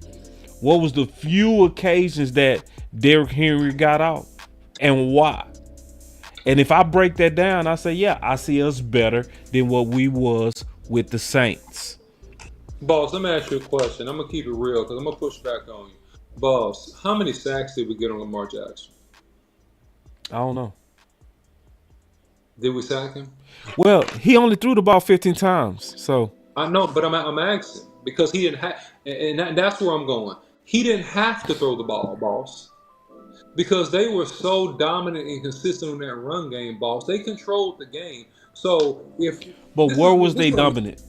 What was the few occasions that Derrick Henry got out and why? And if I break that down, I say, yeah, I see us better than what we was with the Saints.
Boss, let me ask you a question. I'm gonna keep it real because I'm gonna push back on you. Boss, how many sacks did we get on Lamar Jackson?
I don't know.
Did we sack him?
Well, he only threw the ball 15 times. So
I know, but I'm asking because he didn't have, and that's where I'm going. He didn't have to throw the ball, boss, because they were so dominant and consistent in that run game, boss. They controlled the game. So
but where was they dominant?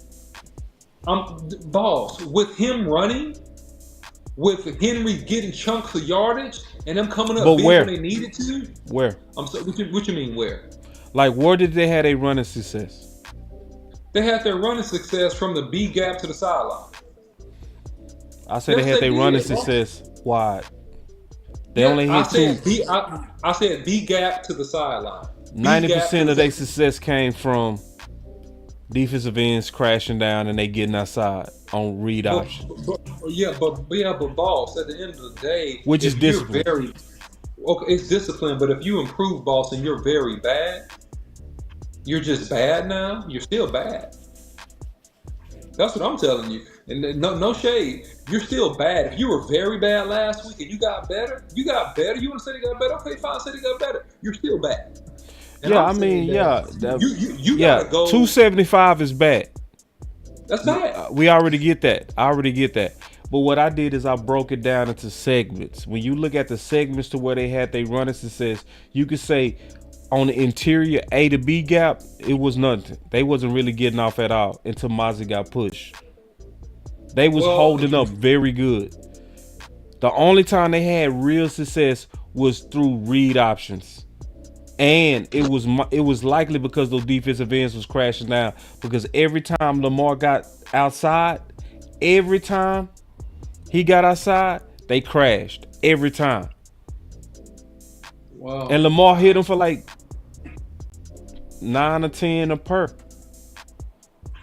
Boss, with him running, with Henry getting chunks of yardage, and them coming up
But
big
where?
when they needed to.
Where?
I'm sorry. What you mean where?
Like, where did they have a running success?
They had their running success from the B gap to the sideline.
I said they had their running success wide. They only hit two.
I said B gap to the sideline.
90% of their success came from defensive ends crashing down and they getting outside on read options.
But boss, at the end of the day,
which is discipline.
It's discipline, but if you improve, boss, and you're very bad, you're just bad now, you're still bad. That's what I'm telling you. And no shade. You're still bad. If you were very bad last week and you got better. You want to say they got better? Okay, fine, say they got better. You're still bad. And
yeah, I mean, yeah.
You gotta go.
275 is bad.
That's bad.
We already get that. But what I did is I broke it down into segments. When you look at the segments to where they had their running success, you could say on the interior A to B gap, it was nothing. They wasn't really getting off at all until Mozzie got pushed. They was holding up very good. The only time they had real success was through read options. And it was likely because those defensive ends was crashing down. Because every time Lamar got outside, every time he got outside, they crashed. Every time.
Wow.
And Lamar hit him for like 9 or 10 a per.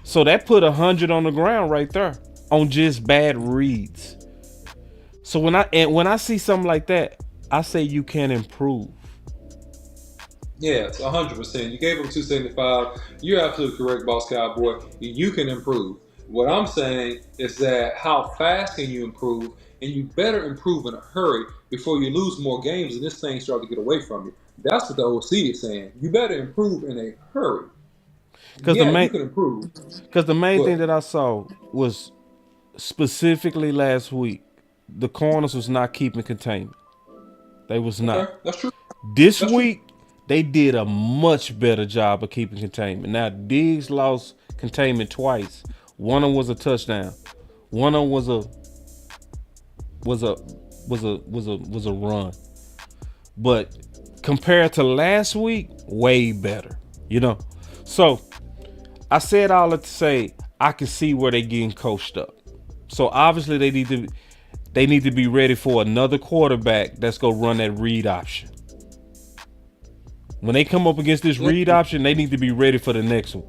So that put 100 on the ground right there on just bad reads. So when I see something like that, I say you can improve.
Yeah, 100%. You gave him 275. You're absolutely correct, Boss Cowboy. You can improve. What I'm saying is that how fast can you improve? And you better improve in a hurry before you lose more games and this thing starts to get away from you. That's what the OC is saying. You better improve in a hurry. You can improve.
Because the main thing that I saw was specifically last week, the corners was not keeping containment. They was not.
Okay, that's true.
This week, they did a much better job of keeping containment. Now Diggs lost containment twice. One of them was a touchdown. One of them was a run. But compared to last week, way better. So I said all that to say I can see where they getting coached up. So obviously they need to be ready for another quarterback that's gonna run that read option. When they come up against this read option, they need to be ready for the next one.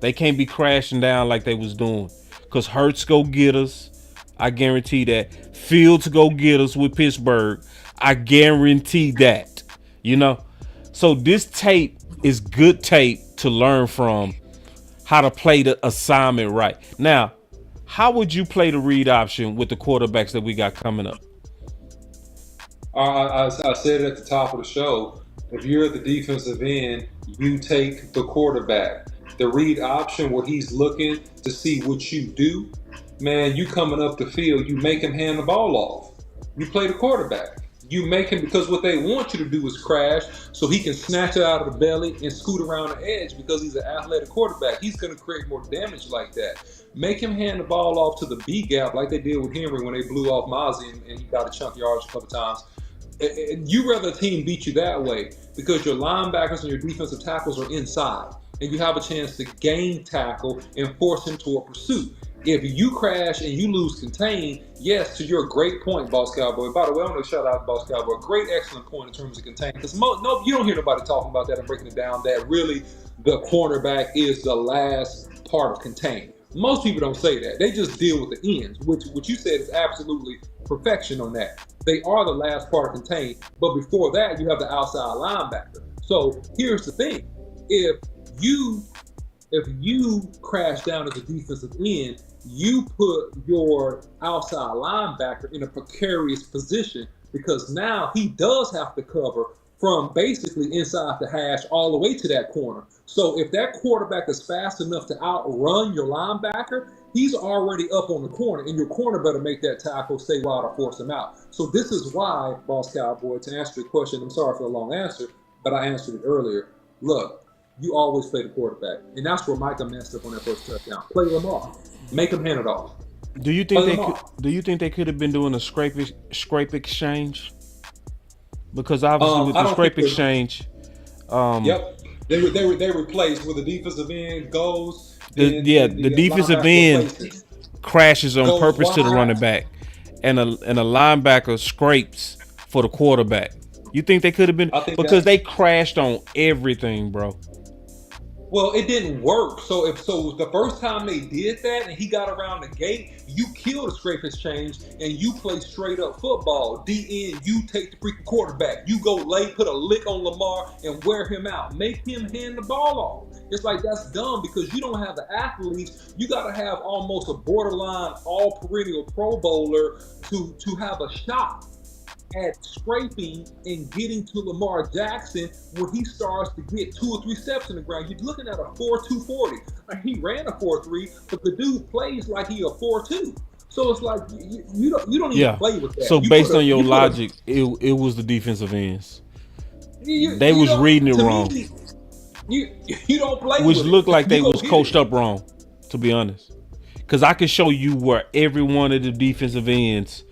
They can't be crashing down like they was doing. Cause Hurts go get us. I guarantee that. Fields go get us with Pittsburgh. I guarantee that. So this tape is good tape to learn from how to play the assignment right. Now, how would you play the read option with the quarterbacks that we got coming up?
I said it at the top of the show. If you're at the defensive end, you take the quarterback. The read option where he's looking to see what you do, man, you coming up the field, you make him hand the ball off. You play the quarterback. You make him, because what they want you to do is crash so he can snatch it out of the belly and scoot around the edge because he's an athletic quarterback. He's going to create more damage like that. Make him hand the ball off to the B gap like they did with Henry when they blew off Mozzie and he got a chunk yards a couple times. You rather a team beat you that way because your linebackers and your defensive tackles are inside and you have a chance to gain tackle and force him to a pursuit. If you crash and you lose contain, yes, to your great point, Boss Cowboy. By the way, I want to shout out to Boss Cowboy. Great, excellent point in terms of contain. Because no, you don't hear nobody talking about that and breaking it down, that really the cornerback is the last part of contain. Most people don't say that. They just deal with the ends, which what you said is absolutely perfection on that. They are the last part of contain. But before that, you have the outside linebacker. So here's the thing. If you crash down as a defensive end, you put your outside linebacker in a precarious position because now he does have to cover from basically inside the hash all the way to that corner. So if that quarterback is fast enough to outrun your linebacker, he's already up on the corner, and your corner better make that tackle, stay wild, or force him out. So this is why, Boss Cowboy, to answer your question, I'm sorry for the long answer, but I answered it earlier. Look, you always play the quarterback, and that's where Micah messed up on that first touchdown. Play them off. Make them hand it off.
Do you think they could have been doing a scrape exchange? Because obviously with the scrape exchange,
yep, they replaced where the defensive end goes.
The defensive end crashes on purpose to the running back, and a linebacker scrapes for the quarterback. You think they could have been because they crashed on everything, bro?
Well, it didn't work. So the first time they did that and he got around the gate, you kill the scrape exchange and you play straight up football. DN, you take the freaking quarterback. You go late, put a lick on Lamar and wear him out. Make him hand the ball off. It's like that's dumb because you don't have the athletes. You got to have almost a borderline all perennial Pro Bowler to have a shot at scraping and getting to Lamar Jackson when he starts to get 2 or 3 steps in the ground. You're looking at a 4.240. Like he ran a 4.3, but the dude plays like he a 4.2. So it's like you don't even play with that.
So based on your logic, it was the defensive ends. They was reading it wrong.
You don't play
which
with
looked
it.
like they was coached up wrong, to be honest. Because I can show you where every one of the defensive ends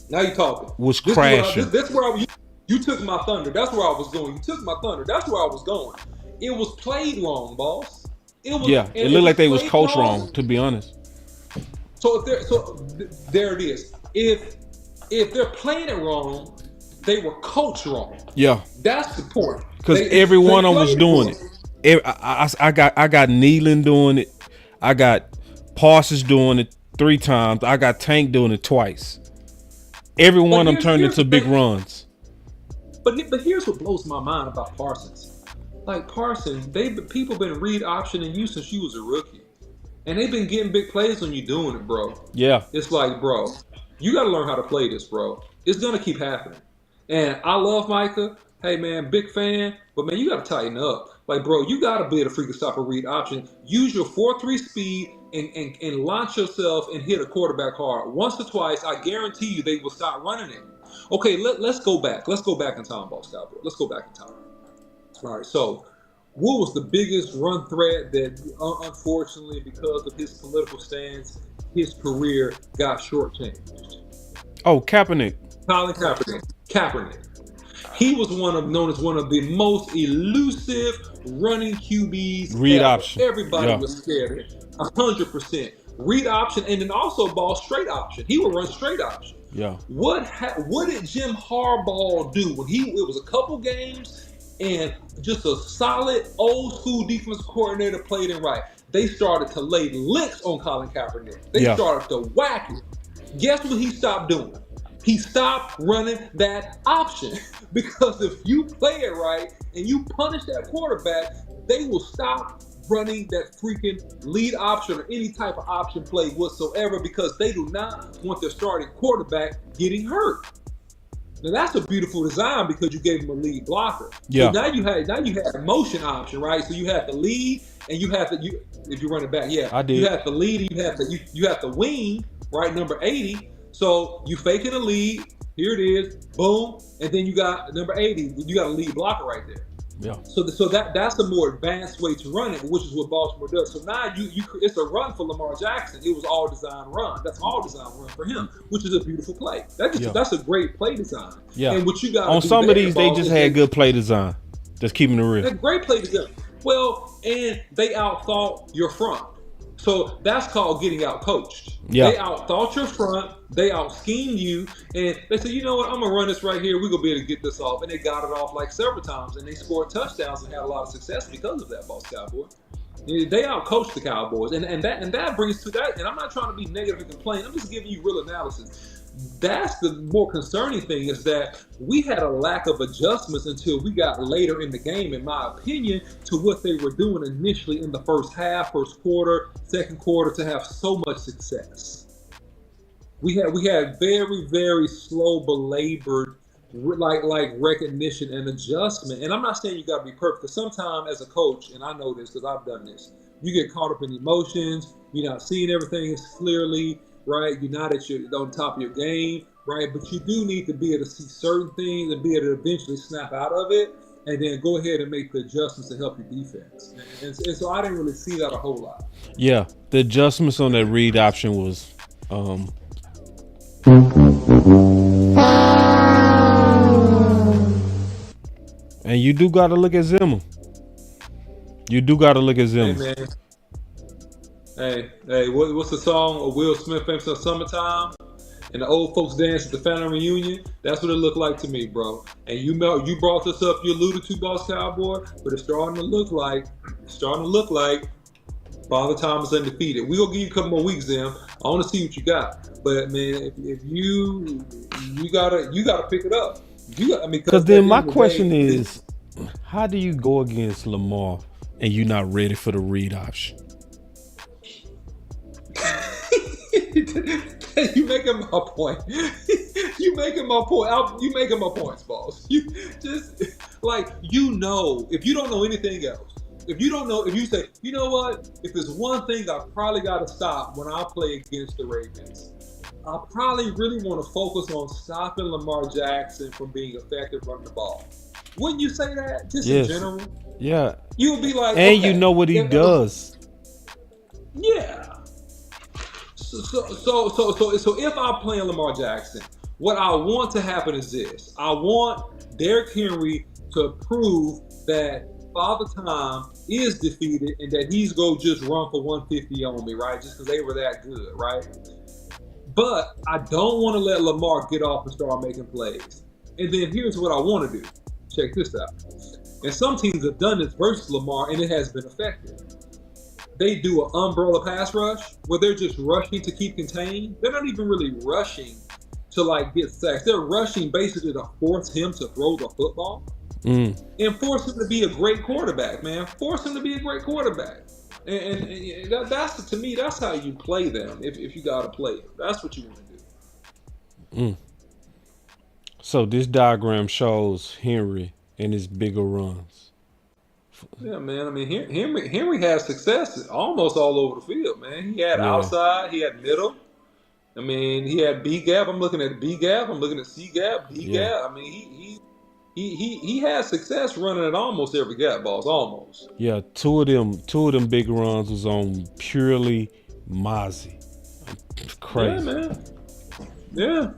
now you talking.
Was crashing.
This where you took my thunder. That's where I was going. You took my thunder. That's where I was going. It was played wrong, boss. It
looked like they was coached wrong, to be honest.
So there it is. If they're playing it wrong, they were coached wrong.
Yeah,
that's the point.
Because every one of them was doing it. I got Nealon doing it. I got Parsons doing it 3 times. I got Tank doing it twice. Every one of them turned into big runs.
But here's what blows my mind about Parsons. Like Parsons, people been read optioning you since you was a rookie. And they've been getting big plays on you doing it, bro.
Yeah.
It's like, bro, you got to learn how to play this, bro. It's going to keep happening. And I love Micah. Hey, man, big fan. But, man, you got to tighten up. Like, bro, you got to be able to freaking stop a read option. Use your 4.3 speed and launch yourself and hit a quarterback hard. Once or twice, I guarantee you they will stop running it. Okay, let's go back. Let's go back in time, Boss Cowboy. Let's go back in time. All right, so what was the biggest run threat that, unfortunately, because of his political stance, his career got shortchanged?
Oh, Kaepernick.
Colin Kaepernick. Kaepernick. He was known as one of the most elusive running QBs
Read
ever.
option.
Everybody was scared of him. 100%. Read option, and then also ball straight option. He would run straight option.
Yeah.
What did Jim Harbaugh do when it was a couple games and just a solid old school defense coordinator played him right? They started to lay licks on Colin Kaepernick. They started to whack him. Guess what he stopped doing? He stopped running that option because if you play it right and you punish that quarterback, they will stop running that freaking lead option or any type of option play whatsoever because they do not want their starting quarterback getting hurt. Now that's a beautiful design because you gave him a lead blocker.
Yeah.
So now you had a motion option, right? So you have the lead and you have if you run it back, yeah.
I did.
You have the lead and you have the wing, right? Number 80. So you faking a lead. Here it is. Boom. And then you got number 80. You got a lead blocker right there.
Yeah.
So that's a more advanced way to run it, which is what Baltimore does. So now it's a run for Lamar Jackson. It was all design run. That's all design run for him, which is a beautiful play. That's a great play design.
Yeah.
And what you got
on some of these, they just had good play design. Just keeping it real.
Great play design. Well, and they outthought your front. So that's called getting out coached.
Yeah.
They outthought your front, they out-schemed you, and they said, you know what, I'm going to run this right here. We're going to be able to get this off. And they got it off like several times, and they scored touchdowns and had a lot of success because of that, Boss Cowboy. They out-coached the Cowboys, and that brings to that, and I'm not trying to be negative and complain. I'm just giving you real analysis. That's the more concerning thing is that we had a lack of adjustments until we got later in the game, in my opinion, to what they were doing initially in the first half, first quarter, second quarter to have so much success. We had very, very slow, belabored, like recognition and adjustment. And I'm not saying you got to be perfect, because sometimes as a coach, and I know this because I've done this, you get caught up in emotions. You're not seeing everything as clearly. Right, you're not on top of your game, right? But you do need to be able to see certain things and be able to eventually snap out of it, and then go ahead and make the adjustments to help your defense. And so I didn't really see that a whole lot.
Yeah, the adjustments on that read option was, and you do got to look at Zimmer.
Hey, man. Hey, what's the song of Will Smith famous on Summertime? And the old folks dance at the family reunion? That's what it looked like to me, bro. And you brought this up, you alluded to, Boss Cowboy, but it's starting to look like Father Time is undefeated. We're gonna give you a couple more weeks, Zim. I want to see what you got. But man, if you gotta pick it up.
Because then my question is, how do you go against Lamar and you're not ready for the read option?
You making my point. You making my point. You making my points, boss. You just if you don't know anything else, if you say, you know what, if there's one thing I probably got to stop when I play against the Ravens, I probably really want to focus on stopping Lamar Jackson from being effective running the ball. Wouldn't you say that? Just in general?
Yeah.
You'll be like,
and
okay,
you know what he does.
Yeah. So if I'm playing Lamar Jackson, what I want to happen is this. I want Derrick Henry to prove that Father Time is defeated and that he's going to just run for 150 on me, right? Just because they were that good, right? But I don't want to let Lamar get off and start making plays. And then here's what I want to do. Check this out. And some teams have done this versus Lamar, and it has been effective. They do an umbrella pass rush where they're just rushing to keep contained. They're not even really rushing to get sacks. They're rushing basically to force him to throw the football and force him to be a great quarterback, man. Force him to be a great quarterback. And that's, to me, that's how you play them if you got to play them. That's what you want to do.
So this diagram shows Henry and his bigger runs.
Yeah, man. I mean, Henry has success almost all over the field, man. He had outside, he had middle. I mean, he had B gap. I'm looking at B gap. I'm looking at C gap, D gap. I mean, he had success running at almost every gap balls, almost.
Yeah, two of them big runs was on purely Mozzie. Crazy.
Yeah, man. Yeah.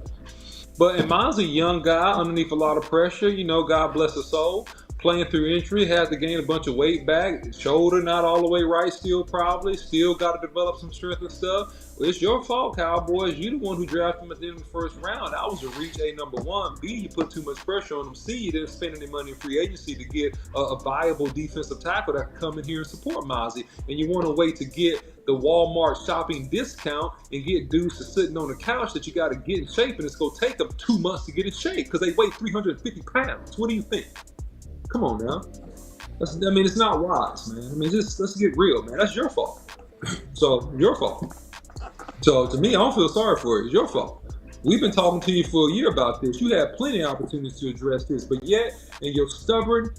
But Iman's a young guy underneath a lot of pressure. You know, God bless his soul. Playing through injury, had to gain a bunch of weight back. Shoulder not all the way right still probably. Still got to develop some strength and stuff. Well, it's your fault, Cowboys. You the one who drafted him at the end of the first round. That was a reach, A, number one. B, you put too much pressure on him. C, you didn't spend any money in free agency to get a viable defensive tackle that can come in here and support Mozzie. And you want to wait to get the Walmart shopping discount and get dudes to sitting on the couch that you got to get in shape, and it's going to take them 2 months to get in shape because they weigh 350 pounds. What do you think? Come on now. It's not wise, man. Let's get real, man. That's your fault. So, your fault. So, to me, I don't feel sorry for it. It's your fault. We've been talking to you for a year about this. You had plenty of opportunities to address this, but yet, in your stubborn,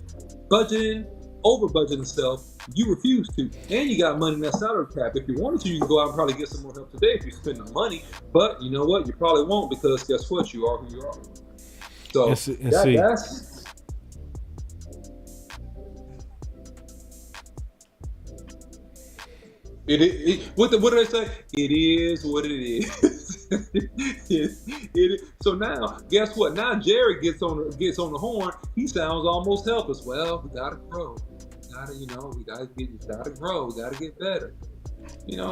budgeting, over-budgeting stuff, you refuse to. And you got money in that salary cap. If you wanted to, you can go out and probably get some more help today if you spend the money. But you know what? You probably won't because guess what? You are who you are. So, that's... What do they say? It is what it is. it is. So now, guess what? Now Jerry gets on the horn. He sounds almost helpless. Well, we gotta grow. We gotta grow. We gotta get better.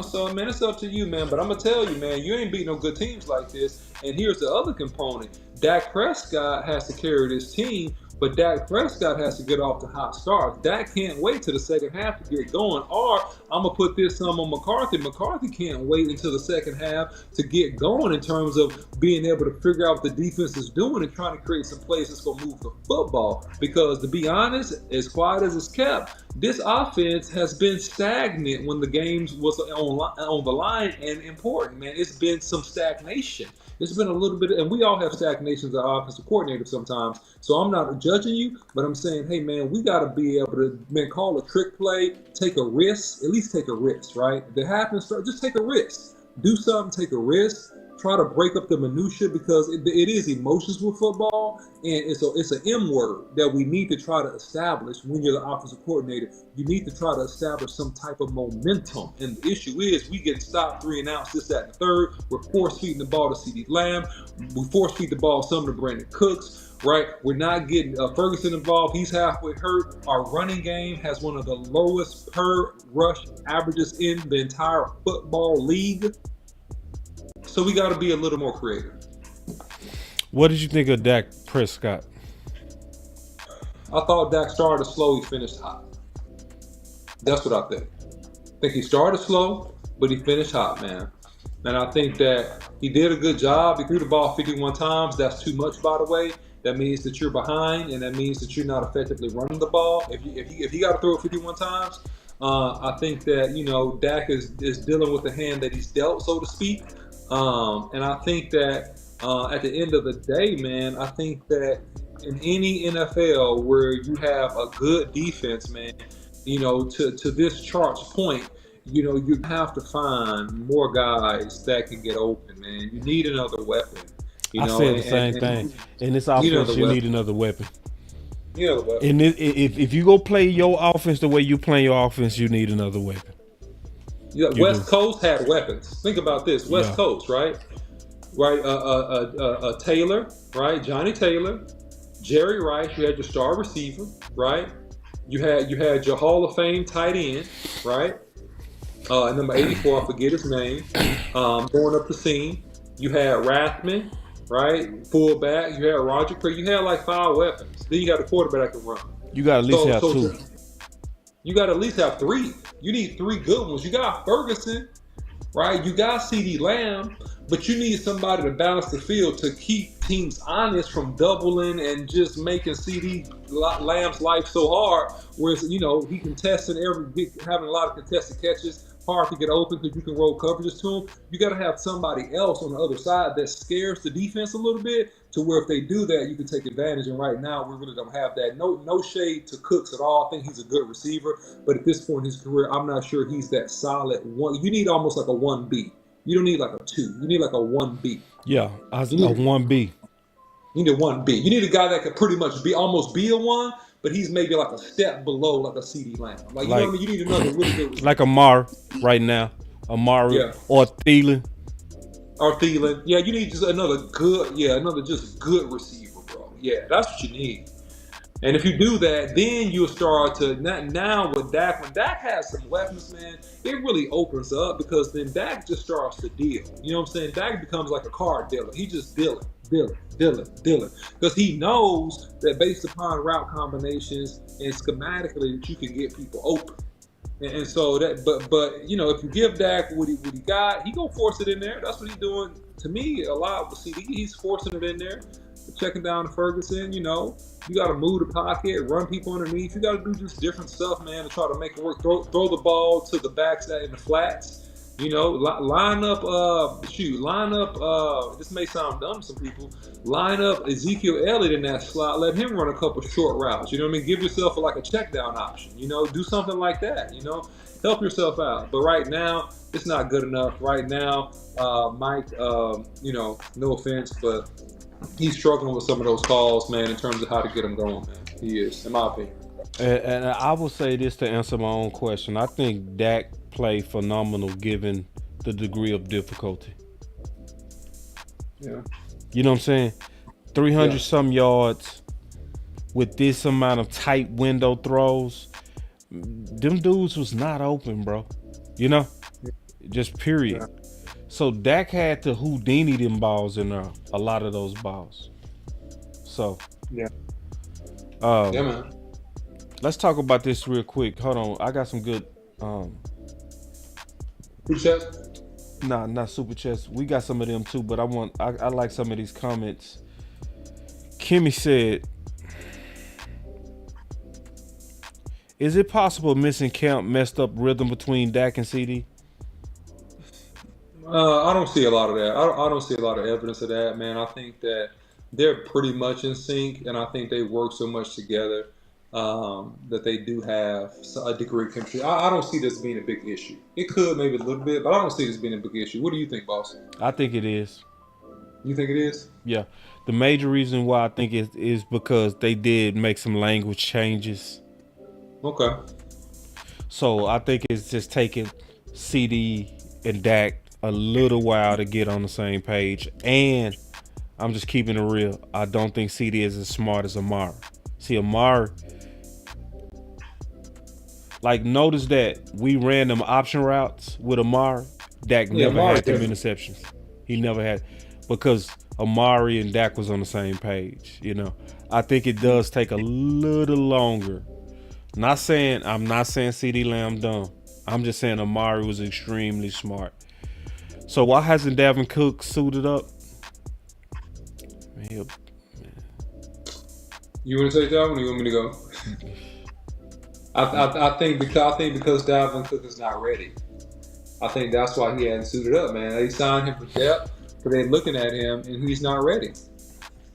So man, it's up to you, man. But I'm gonna tell you, man, you ain't beating no good teams like this. And here's the other component: Dak Prescott has to carry this team. But Dak Prescott has to get off the hot start. Dak can't wait till the second half to get going. Or I'm going to put this on McCarthy. McCarthy can't wait until the second half to get going in terms of being able to figure out what the defense is doing and trying to create some plays that's going to move the football. Because to be honest, as quiet as it's kept, this offense has been stagnant when the games was on the line and important, man. It's been some stagnation. It's been a little bit, and we all have stagnations as offensive coordinators sometimes. So I'm not judging you, but I'm saying, hey, man, we got to be able to, call a trick play, take a risk, at least take a risk, right? If it happens, just take a risk. Do something, take a risk. Try to break up the minutia because it is emotions with football, and it's an M word that we need to try to establish when you're the offensive coordinator. You need to try to establish some type of momentum, and the issue is we get stopped 3 and outs, this, that, and the third. We're force feeding the ball to CeeDee Lamb. We force feed the ball some to Brandon Cooks. Right, we're not getting Ferguson involved. He's halfway hurt. Our running game has one of the lowest per rush averages in the entire football league. So we got to be a little more creative.
What did you think of Dak Prescott?
I thought Dak started slow, he finished hot. That's what I think. I think he started slow, but he finished hot, man. And I think that he did a good job. He threw the ball 51 times. That's too much, by the way. That means that you're behind, and that means that you're not effectively running the ball. If you got to throw it 51 times, I think that, Dak is dealing with the hand that he's dealt, so to speak. And I think that at the end of the day, man, I think that in any NFL where you have a good defense, man, to this chart's point, you have to find more guys that can get open, man. You need another weapon.
I said the same thing. In this offense, you need another weapon. And if you go play your offense the way you play your offense, you need another weapon.
West Coast had weapons. Think about this. West Coast, right? Right. Taylor, right? Johnny Taylor, Jerry Rice. You had your star receiver, right? You had your Hall of Fame tight end, right? And number 84, I forget his name. Going up the scene. You had Rathman, right? Fullback. You had Roger Craig. You had like 5 weapons. Then you got a quarterback that can run.
You got at least have 2.
You got to at least have 3. You need 3 good ones. You got Ferguson, right? You got CeeDee Lamb, but you need somebody to balance the field to keep teams honest from doubling and just making CeeDee Lamb's life so hard. Whereas, he contesting having a lot of contested catches, hard to get open because you can roll coverages to him. You got to have somebody else on the other side that scares the defense a little bit to where if they do that, you can take advantage. And right now, we really don't have that. No shade to Cooks at all. I think he's a good receiver. But at this point in his career, I'm not sure he's that solid one. You need almost like a 1B. You don't need like a 2. You need like a 1B.
Yeah, I was a 1B.
You need a 1B. You need a guy that could pretty much almost be a 1, but he's maybe like a step below like a CD Lamb. Like, you know what I mean? You need another really good receiver.
Like Amar right now. Amari or Thielen.
Or Thielen. Yeah, you need just another just good receiver, bro. Yeah, that's what you need. And if you do that, then you'll start to now with Dak. When Dak has some weapons, man, it really opens up because then Dak just starts to deal. You know what I'm saying? Dak becomes like a card dealer. He just dealing. Because he knows that based upon route combinations and schematically that you can get people open. And so that, but you know, if you give Dak what he got, he gonna force it in there. That's what he's doing to me a lot with CD. He's forcing it in there, checking down to Ferguson. You know, you got to move the pocket, run people underneath. You got to do just different stuff, man, to try to make it work. Throw the ball to the backs in the flats. You know, line up. This may sound dumb to some people. Line up Ezekiel Elliott in that slot. Let him run a couple short routes. You know what I mean? Give yourself like a check down option. You know, do something like that. You know, help yourself out. But right now, it's not good enough. Right now, Mike. You know, no offense, but he's struggling with some of those calls, man, in terms of how to get him going, man. He is, in my opinion.
And I will say this to answer my own question. I think Dak played phenomenal given the degree of difficulty.
Yeah.
You know what I'm saying? 300 some yards with this amount of tight window throws. Them dudes was not open, bro. You know? Just period. Yeah. So Dak had to Houdini them balls in there. A lot of those balls. So.
Yeah.
Yeah, man. Let's talk about this real quick. Hold on. I got some good
Super chats?
Nah, not super chats. We got some of them too, but I like some of these comments. Kimmy said, is it possible missing count messed up rhythm between Dak and CD?
I don't see a lot of that. I don't see a lot of evidence of that, man. I think that they're pretty much in sync, and I think they work so much together that they do have a degree of chemistry. I don't see this being a big issue. It could maybe a little bit, but I don't see this being a big issue. What do you think, boss?
I think it is.
You think it is?
Yeah. The major reason why I think it is because they did make some language changes.
Okay.
So I think it's just taking CD and Dak a little while to get on the same page. And I'm just keeping it real. I don't think CD is as smart as Amari. See, Amari, like, notice that we ran them option routes with Amari. Dak never had them interceptions. He never had, because Amari and Dak was on the same page. You know, I think it does take a little longer. I'm not saying CD Lamb dumb. I'm just saying Amari was extremely smart. So why hasn't Dalvin Cook suited up? Man.
You want to take that one, or you want me to go? I think because Dalvin Cook is not ready. I think that's why he hadn't suited up, man. They signed him for depth, but they're looking at him and he's not ready.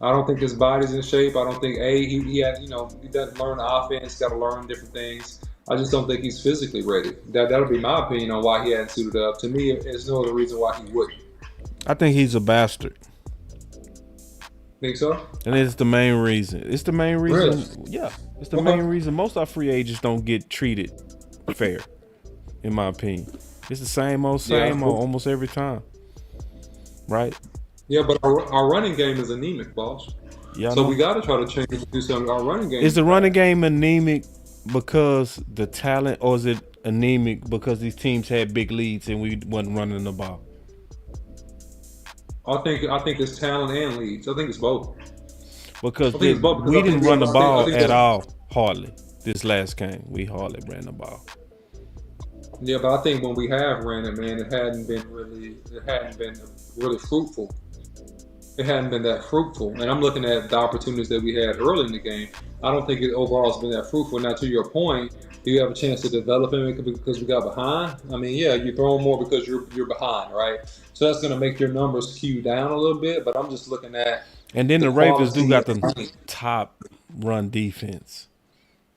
I don't think his body's in shape. I don't think he had, you know, he doesn't learn the offense, got to learn different things. I just don't think he's physically ready. That'll be my opinion on why he hadn't suited up. To me, there's no other reason why he wouldn't.
I think he's a bastard.
Think so?
And it's the main reason. It's the main reason.
Really?
Yeah. It's the main reason most of our free agents don't get treated fair, in my opinion. It's the same old almost every time. Right?
Yeah, but our running game is anemic, boss.
Yeah.
So we got to try to change it to do something. Our running game.
Is the running game anemic because the talent, or is it anemic because these teams had big leads and we wasn't running the ball?
I think it's talent and leads. I think it's both.
Because we didn't run the ball at all, hardly. This last game, we hardly ran the ball.
Yeah, but I think when we have ran it, man, it hadn't been really fruitful. It hadn't been that fruitful. And I'm looking at the opportunities that we had early in the game. I don't think it overall has been that fruitful. Now, to your point, do you have a chance to develop him because we got behind? I mean, yeah, you're throwing more because you're behind, right? So that's going to make your numbers skew down a little bit. But I'm just looking at.
And then the Ravens do got the top run defense.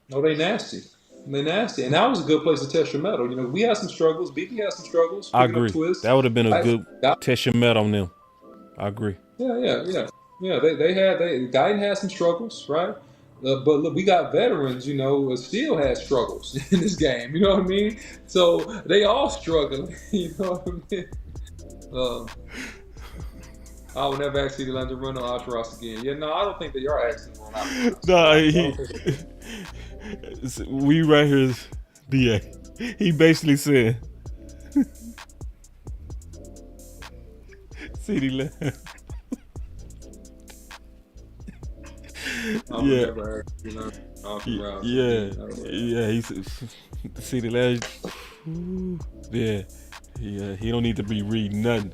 No, they nasty. They're nasty. And that was a good place to test your metal. You know, we had some struggles. BB had some struggles.
I agree. That would have been a good test your metal on them. I agree.
Yeah. Yeah, Guyton had some struggles, right? But look, we got veterans, still had struggles in this game. You know what I mean? So they all struggling. You know what I mean? Um, I would never ask CeeDee Lamb to run on Osh Ross again. Yeah, no, I don't think they are asking him on Osh Ross.
No,
I don't think
we right here is DA. He basically said, CeeDee Lamb.
I would never ask CeeDee Lamb on Osh Ross.
Yeah. He said, CeeDee Lamb. Yeah. He don't need to be reading nothing.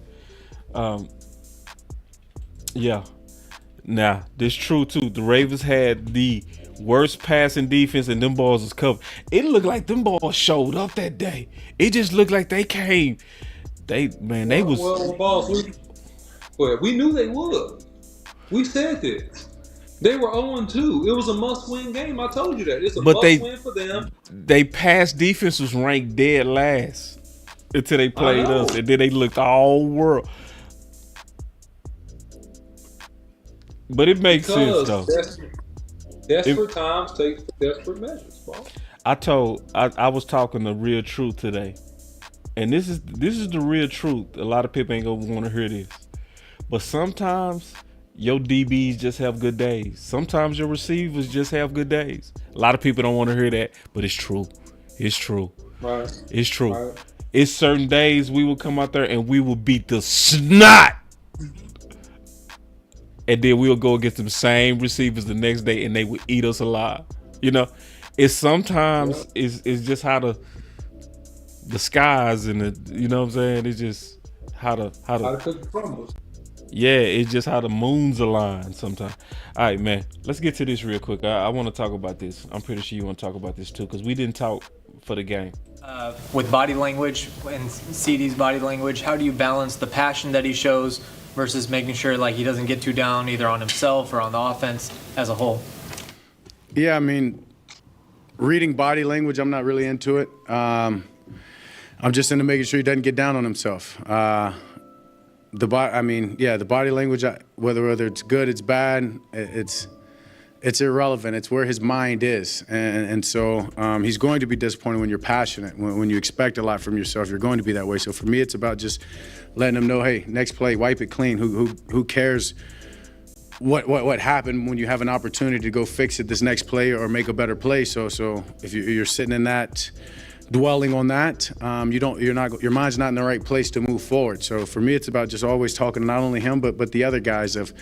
Yeah. Now, this true too. The Ravens had the worst passing defense, and them balls was covered. It looked like them balls showed up that day. It just looked like they came. They was.
Well, boss, we knew they would. We said this. They were 0-2. It was a must-win game. I told you that. It's a must-win for them.
They pass defense was ranked dead last until they played us, and then they looked all world. But it makes sense though.
Desperate times take desperate measures, boss.
I was talking the real truth today, and this is the real truth. A lot of people ain't gonna want to hear this, but sometimes your DBs just have good days. Sometimes your receivers just have good days. A lot of people don't want to hear that, but it's true. It's true.
Right.
It's true.
Right.
It's certain days we will come out there and we will beat the snot. And then we'll go against the same receivers the next day and they will eat us alive. It's sometimes it's just how the skies and the, you know what I'm saying? It's just how the
cookie crumbles.
Yeah, it's just how the moons align sometimes. All right, man, let's get to this real quick. I want to talk about this. I'm pretty sure you want to talk about this too, because we didn't talk for the game.
With body language and CD's body language, how do you balance the passion that he shows versus making sure like he doesn't get too down either on himself or on the offense as a whole?
Yeah, I mean, reading body language, I'm not really into it. I'm just into making sure he doesn't get down on himself. The body language, whether it's good, it's bad, it's irrelevant. It's where his mind is, and so he's going to be disappointed when you're passionate, when you expect a lot from yourself. You're going to be that way. So for me, it's about just letting him know, hey, next play, wipe it clean. Who cares what happened when you have an opportunity to go fix it this next play or make a better play? So if you're sitting in that, dwelling on that, your mind's not in the right place to move forward. So for me, it's about just always talking to not only him but the other guys of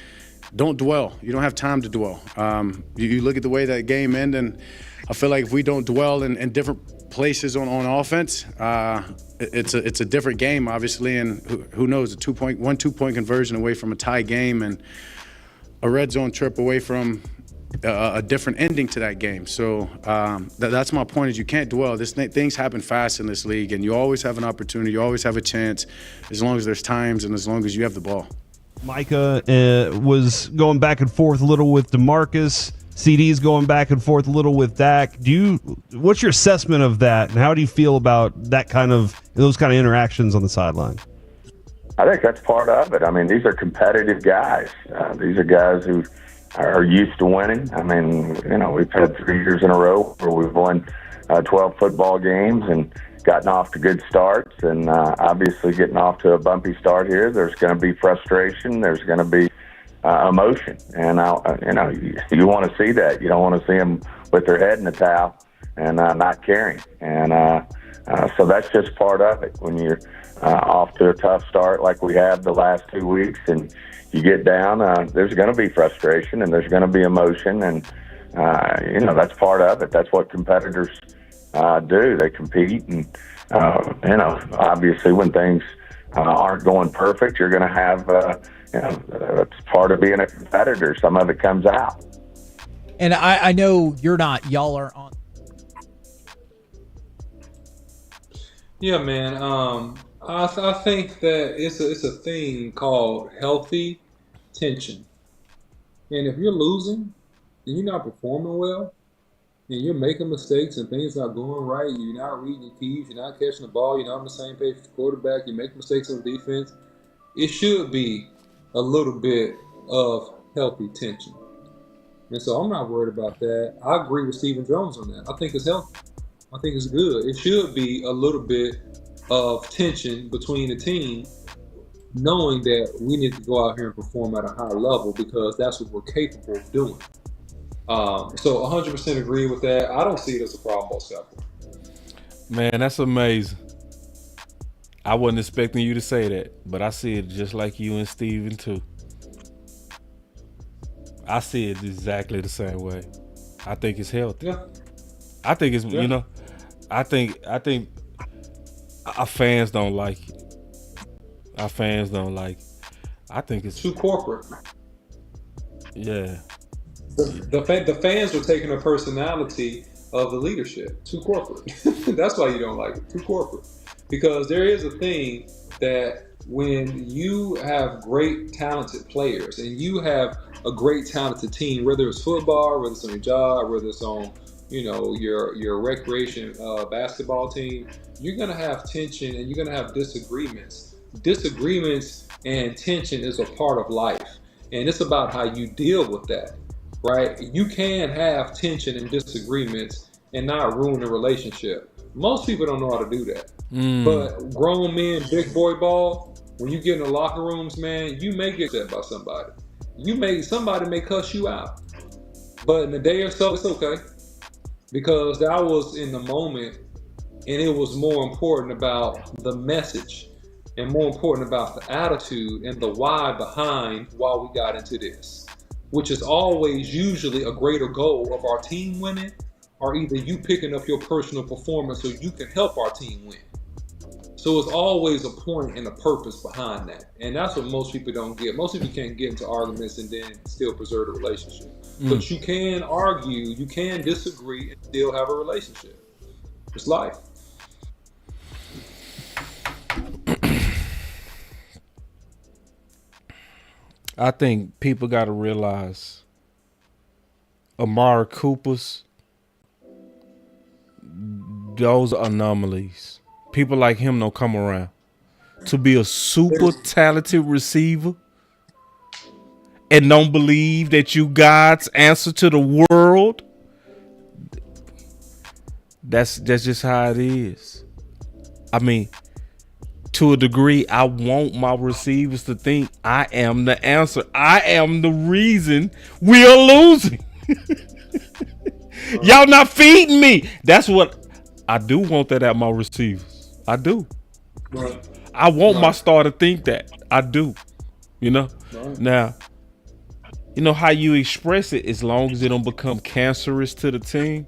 don't dwell. You don't have time to dwell. You look at the way that game ended, and I feel like if we don't dwell in different places on offense, it's a different game, obviously, and who knows, a 2-point conversion away from a tie game and a red zone trip away from a different ending to that game. So that's my point, is you can't dwell. Things happen fast in this league, and you always have an opportunity, you always have a chance, as long as there's times and as long as you have the ball.
Micah was going back and forth a little with DeMarcus. CD's going back and forth a little with Dak. What's your assessment of that, and how do you feel about those kind of interactions on the sideline?
I think that's part of it. I mean, these are competitive guys. These are guys who are used to winning. I mean, we've had 3 years in a row where we've won 12 football games and gotten off to good starts, and obviously getting off to a bumpy start here, there's going to be frustration, there's going to be emotion, and you want to see that. You don't want to see them with their head in the towel and not caring, and so that's just part of it. When you're off to a tough start like we have the last 2 weeks and you get down, there's going to be frustration and there's going to be emotion, and that's part of it. That's what competitors do. They compete, and obviously when things aren't going perfect, you're going to have it's part of being a competitor. Some of it comes out.
And I know y'all are on.
Yeah, man. I think that it's a thing called healthy tension, and if you're losing and you're not performing well, and you're making mistakes and things not going right, you're not reading your keys, you're not catching the ball, you're not on the same page with the quarterback, you make mistakes on defense, it should be a little bit of, healthy tension. And so I'm not worried about that. I agree with Stephen Jones on that. I think it's healthy. I think it's good. It should be a little bit of tension between the team, knowing that we need to go out here and perform at a higher level because that's what we're capable of doing. So 100% agree with that. I don't see it as a problem, Boss Cowboy.
Man, that's amazing. I wasn't expecting you to say that, but I see it just like you and Steven too. I see it exactly the same way. I think it's healthy.
Yeah.
I think it's I think our fans don't like it. Our fans don't like it. I think it's
too corporate.
Yeah.
The fans are taking a personality of the leadership. Too corporate. That's why you don't like it. Too corporate. Because there is a thing that when you have great talented players and you have a great talented team, whether it's football, whether it's on your job, whether it's on your recreation basketball team, you're gonna have tension and you're gonna have disagreements. Disagreements and tension is a part of life, and it's about how you deal with that, right? You can have tension and disagreements and not ruin the relationship. Most people don't know how to do that. But grown men, big boy ball, when you get in the locker rooms, man, you may get upset by somebody. Somebody may cuss you out. But in a day or so, it's okay. Because that was in the moment, and it was more important about the message and more important about the attitude and the why behind why we got into this, which is always usually a greater goal of our team winning, or either you picking up your personal performance so you can help our team win. So it's always a point and a purpose behind that. And that's what most people don't get. Most people can't get into arguments and then still preserve the relationship. But you can argue, you can disagree and still have a relationship. It's life.
I think people got to realize Amari Cooper's, those are anomalies. People like him don't come around. To be a super talented receiver and don't believe that you God's answer to the world, that's just how it is. I mean, to a degree, I want my receivers to think I am the answer. I am the reason we are losing. Y'all not feeding me. That's what I do want that at my receivers. I do.
Right.
I want my star to think that. I do. Now, you know how you express it, as long as it don't become cancerous to the team.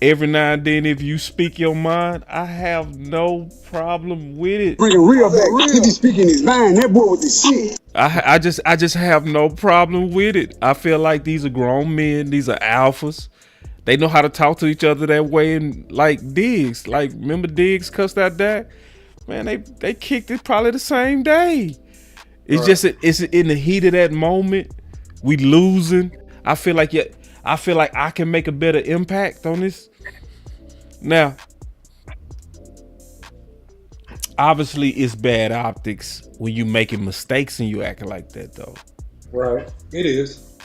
Every now and then, if you speak your mind, I have no problem with it.
Bring it real back. He be speaking his mind. That boy with the shit.
I just have no problem with it. I feel like these are grown men. These are alphas. They know how to talk to each other that way. And like Diggs, remember Diggs cussed out Dak? Man, they kicked it probably the same day. It's just it's in the heat of that moment. We losing. I feel like I can make a better impact on this. Now, obviously, it's bad optics when you making mistakes and you acting like that, though.
Right. It is.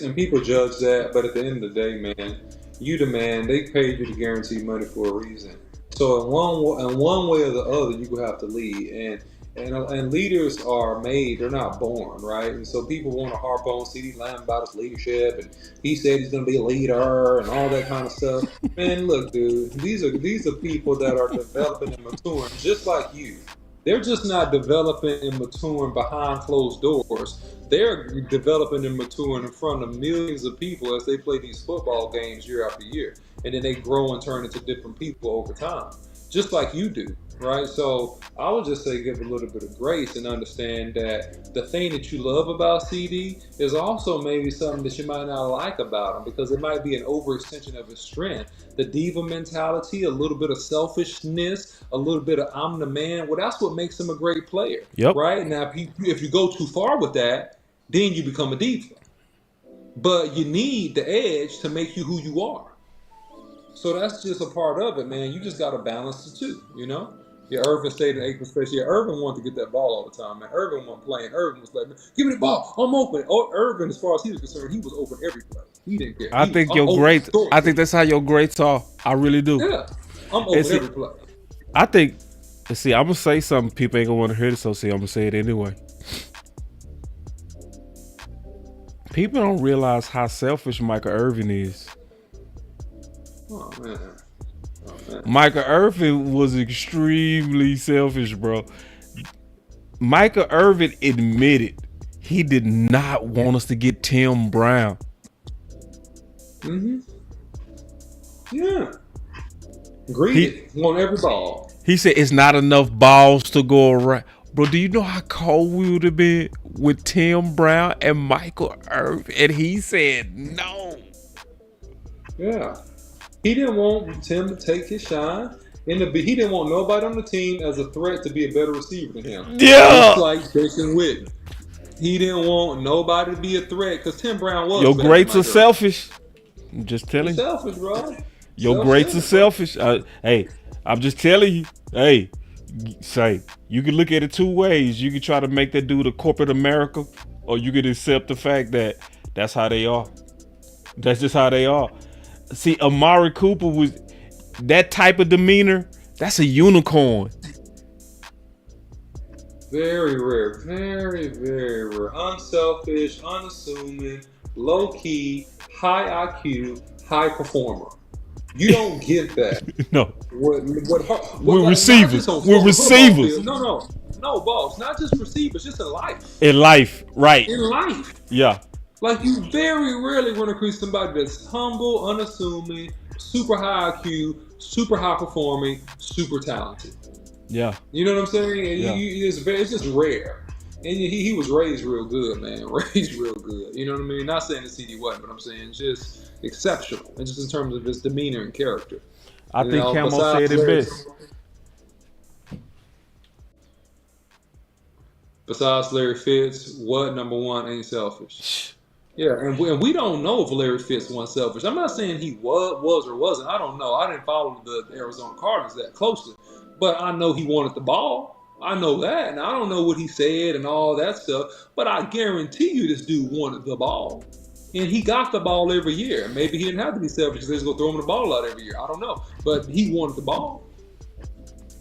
And people judge that, but at the end of the day, man, they paid you to guarantee money for a reason. So in one way or the other, you will have to lead. And leaders are made, they're not born, right? And so people want to harp on CeeDee Lamb about his leadership, and he said he's going to be a leader and all that kind of stuff. Man, look, dude, these are people that are developing and maturing just like you. They're just not developing and maturing behind closed doors. They're developing and maturing in front of millions of people as they play these football games year after year. And then they grow and turn into different people over time, just like you do, right? So I would just say give a little bit of grace and understand that the thing that you love about CD is also maybe something that you might not like about him, because it might be an overextension of his strength. The diva mentality, a little bit of selfishness, a little bit of I'm the man. Well, that's what makes him a great player, right? Now, if you go too far with that, then you become a diva. But you need the edge to make you who you are. So that's just a part of it, man. You just got to balance the two, Yeah, Irvin stayed in 8th space. Yeah, Irvin wanted to get that ball all the time, man. Irvin wasn't playing. Irvin was like, give me the ball. I'm open. Oh, Irvin, as far as he was concerned, he was open every play. He didn't care.
I think that's how your greats are. I really do.
Yeah, I'm open every play.
I think. See, I'm gonna say something. People ain't gonna want to hear this, so I'm gonna say it anyway. People don't realize how selfish Michael Irvin is.
Oh man.
Michael Irvin was extremely selfish, bro. Michael Irvin admitted he did not want us to get Tim Brown.
Yeah. Greedy on every ball.
He said it's not enough balls to go around. Bro, do you know how cold we would have been with Tim Brown and Michael Irvin? And he said no.
Yeah. He didn't want Tim to take his shine. He didn't want nobody on the team as a threat to be a better receiver than him.
Yeah.
Just like Jason Witten. He didn't want nobody to be a threat because Tim Brown was.
Your greats are selfish. I'm just telling you.
Selfish, bro.
Your greats are selfish. Hey, I'm just telling you. Hey, say you can look at it two ways. You can try to make that dude a corporate America, or you can accept the fact that that's how they are. That's just how they are. See, Amari Cooper was that type of demeanor. That's a unicorn.
Very rare. Very, very rare. Unselfish, unassuming, low key, high IQ, high performer. You don't get that.
No.
We're
receivers. We're receivers.
No, boss. Not just receivers, just in life.
In life, right.
In life.
Yeah.
Like, you very rarely run across somebody that's humble, unassuming, super high IQ, super high performing, super talented.
Yeah.
You know what I'm saying?
Yeah.
It's just rare. And he was raised real good, man. Raised real good. You know what I mean? Not saying that CD wasn't, but I'm saying just exceptional. And just in terms of his demeanor and character.
I think Camo said it best.
Besides Larry Fitz, what number one ain't selfish? Yeah, and we don't know if Larry Fitz wasn't selfish. I'm not saying he was or wasn't. I don't know. I didn't follow the Arizona Cardinals that closely. But I know he wanted the ball. I know that. And I don't know what he said and all that stuff. But I guarantee you this dude wanted the ball. And he got the ball every year. Maybe he didn't have to be selfish because they just go throw him the ball out every year. I don't know. But he wanted the ball.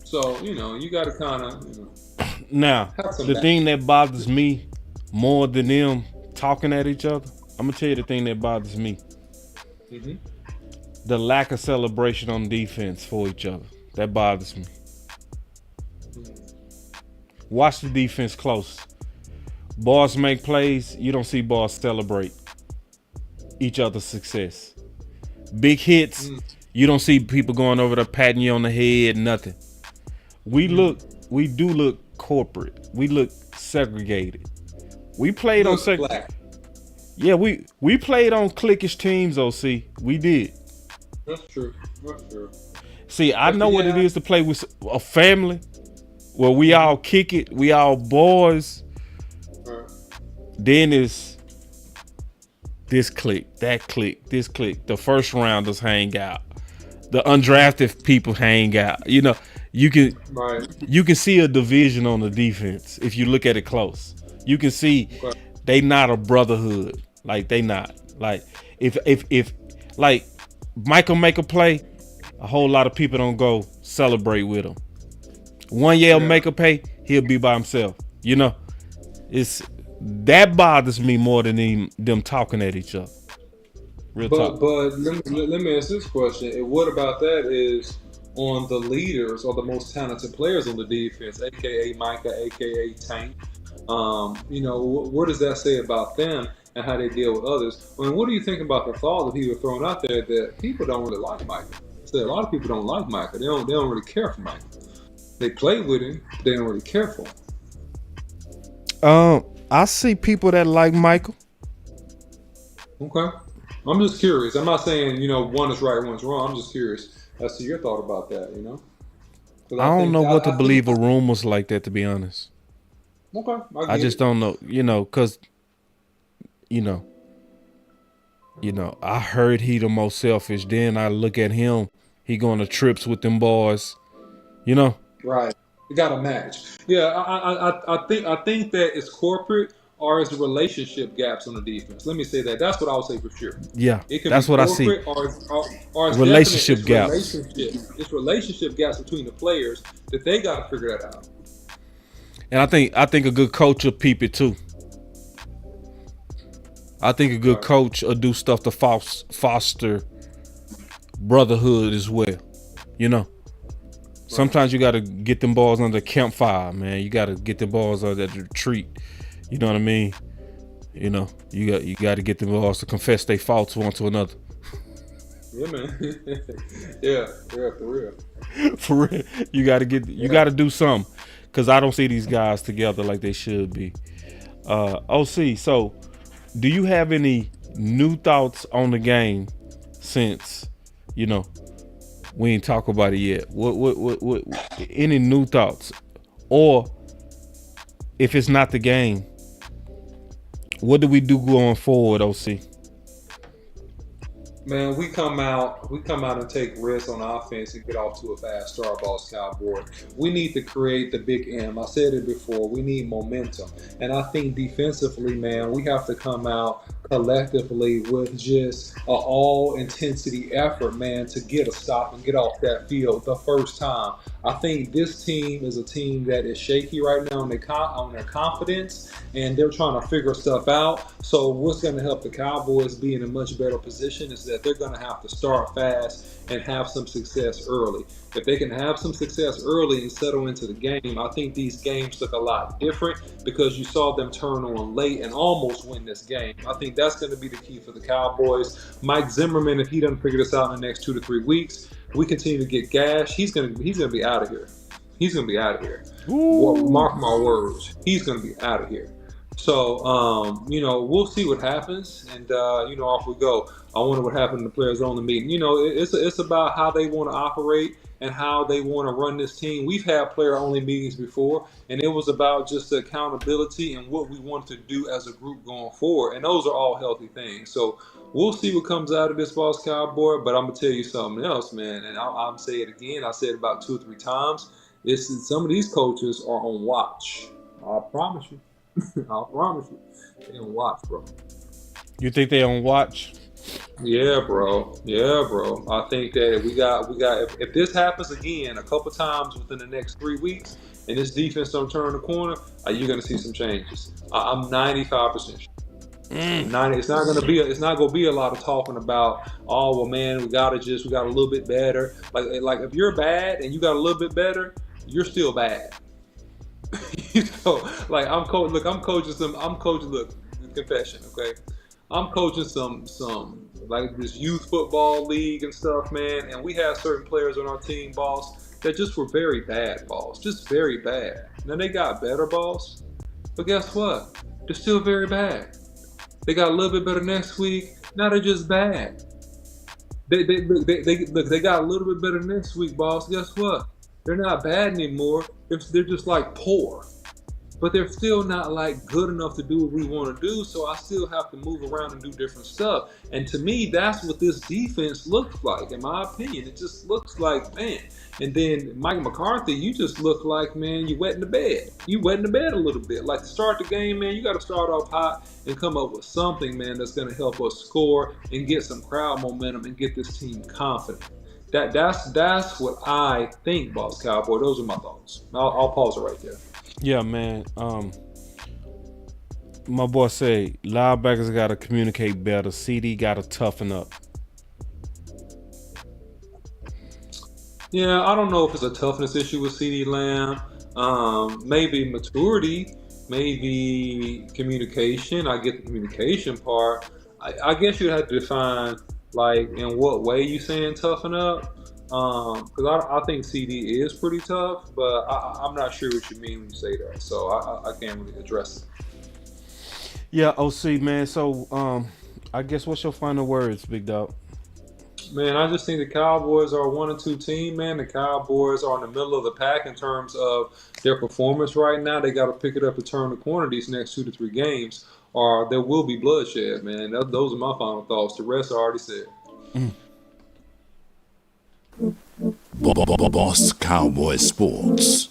So, you got to kind of,
Now, the thing that bothers me more than them talking at each other, I'm going to tell you the thing that bothers me.
Mm-hmm.
The lack of celebration on defense for each other. That bothers me. Watch the defense close. Boss make plays. You don't see boss celebrate each other's success. Big hits. You don't see people going over there patting you on the head. Nothing. We do look corporate. We look segregated. We played on Yeah, we played on cliquish teams. OC. We did.
That's true.
See, I know what it is to play with a family where we all kick it, we all boys. Then it's this clique, that clique, this clique. The first rounders hang out. The undrafted people hang out. You can see a division on the defense if you look at it close. You can see they not a brotherhood. Like they not. Like if like Michael make a play, a whole lot of people don't go celebrate with him. One Yale make a pay, he'll be by himself. It's that bothers me more than them talking at each other. Real talk.
But let me ask this question. And what about that is on the leaders or the most talented players on the defense, aka Micah, aka Tank? What does that say about them and how they deal with others? I mean, what do you think about the thought that people are throwing out there that people don't really like Micah? So a lot of people don't like Micah. They don't really care for Micah. They play with him, but they don't really care for him.
I see people that like Michael.
Okay. I'm just curious. I'm not saying, one is right, one's wrong. I'm just curious as to your thought about that,
I don't know what to believe of rumors like that, to be honest.
Okay.
I just don't know, because, I heard he the most selfish. Then I look at him, he going to trips with them boys,
Right. You got to match. Yeah, I think that it's corporate or it's relationship gaps on the defense. Let me say that. That's what I would say for sure.
Yeah,
It can be
that's what I see.
corporate or it's definite.
Relationship gaps.
It's relationship gaps between the players that they got to figure that out.
And I think a good coach will peep it too. I think a good coach will do stuff to foster brotherhood as well. You know, sometimes you got to get them balls under the campfire, man. You got to get them balls under the retreat. You know what I mean? You know, you got to get them balls to confess their faults one to another.
Yeah, man. yeah, for real.
For real, you got to do something, because I don't see these guys together like they should be. OC, so do you have any new thoughts on the game since, you know, we ain't talk about it yet? What any new thoughts? Or if it's not the game, what do we do going forward, OC?
Man, we come out and take risks on offense and get off to a fast start, Boss Cowboy. We need to create the big M. I said it before. We need momentum. And I think defensively, man, we have to come out collectively with just an all-intensity effort, man, to get a stop and get off that field the first time. I think this team is a team that is shaky right now on their confidence, and they're trying to figure stuff out. So what's going to help the Cowboys be in a much better position is that they're going to have to start fast and have some success early. If they can have some success early and settle into the game, I think these games look a lot different because you saw them turn on late and almost win this game. I think that's going to be the key for the Cowboys. Mike Zimmerman, if he doesn't figure this out in the next 2 to 3 weeks, we continue to get gashed, he's gonna be out of here. He's gonna be out of here. Well, mark my words, he's gonna be out of here. So you know, we'll see what happens, and you know, off we go. I wonder what happened in the players only meeting. You know, it's about how they want to operate and how they want to run this team. We've had player only meetings before, and it was about just the accountability and what we want to do as a group going forward, and those are all healthy things. So we'll see what comes out of this, Boss Cowboy. But I'm gonna tell you something else, man, and I'm say it again. I said it about 2 or 3 times. Some of these coaches are on watch. I promise you. I promise you, they on watch, bro.
You think they on watch?
Yeah, bro. I think that we got. If this happens again a couple times within the next 3 weeks, and this defense don't turn the corner, you're gonna see some changes. I'm 95% sure. 90. It's not gonna be a lot of talking about. Oh well, man, we got a little bit better. Like if you're bad and you got a little bit better, you're still bad. So, like, I'm coaching. Look, confession, okay? I'm coaching some like this youth football league and stuff, man. And we have certain players on our team, boss, that just were very bad, boss. Just very bad. Now they got better, boss, but guess what? They're still very bad. They got a little bit better next week. Now they're just bad. They got a little bit better next week, boss. Guess what? They're not bad anymore. They're just like poor. But they're still not like good enough to do what we want to do. So I still have to move around and do different stuff. And to me, that's what this defense looks like, in my opinion. It just looks like, man. And then Mike McCarthy, you just look like, man, you wet in the bed. You wet in the bed a little bit. Like to start the game, man, you got to start off hot and come up with something, man, that's going to help us score and get some crowd momentum and get this team confident. That's what I think, Boss Cowboy. Those are my thoughts. I'll pause it right there.
Yeah, man. My boy say linebackers got to communicate better. CD got to toughen up.
Yeah, I don't know if it's a toughness issue with CD Lamb. Maybe maturity, maybe communication. I get the communication part. I guess you'd have to define, like, in what way you saying toughen up. Because I think CD is pretty tough, but I'm not sure what you mean when you say that. So I can't really address it.
Yeah, OC, man. So I guess what's your final words, big dog?
Man, I just think the Cowboys are a 1-2 team, man. The Cowboys are in the middle of the pack in terms of their performance right now. They got to pick it up and turn the corner these next 2 to 3 games, or there will be bloodshed, man. Those are my final thoughts. The rest I already said.
Boss Cowboy Sports,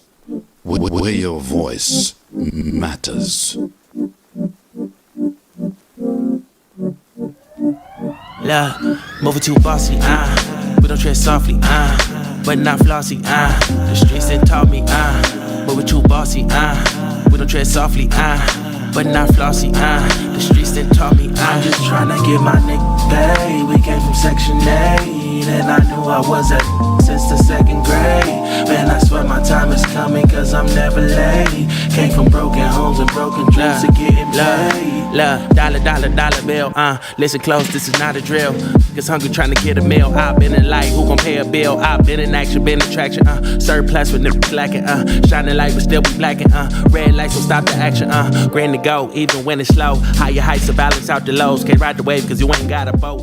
where your voice matters.
Love, moving too bossy, we don't tread softly, but not flossy, the streets that taught me, moving too bossy, we don't tread softly, but not flossy, the streets that taught me,
I'm just tryna get my nigga paid. We came from Section 8, and I knew I was at since the second grade. Man, I swear my time is coming, cause I'm never late. Came from broken homes and broken dreams to getting paid.
Love, dollar bill, listen close, this is not a drill. Niggas hungry trying to get a meal. I've been in light, who gon' pay a bill? I've been in action, been in traction, surplus with niggas lacking, shining light but still be blacking, red lights will stop the action, green to go, even when it's slow. Higher heights to balance out the lows. Can't ride the wave cause you ain't got a boat.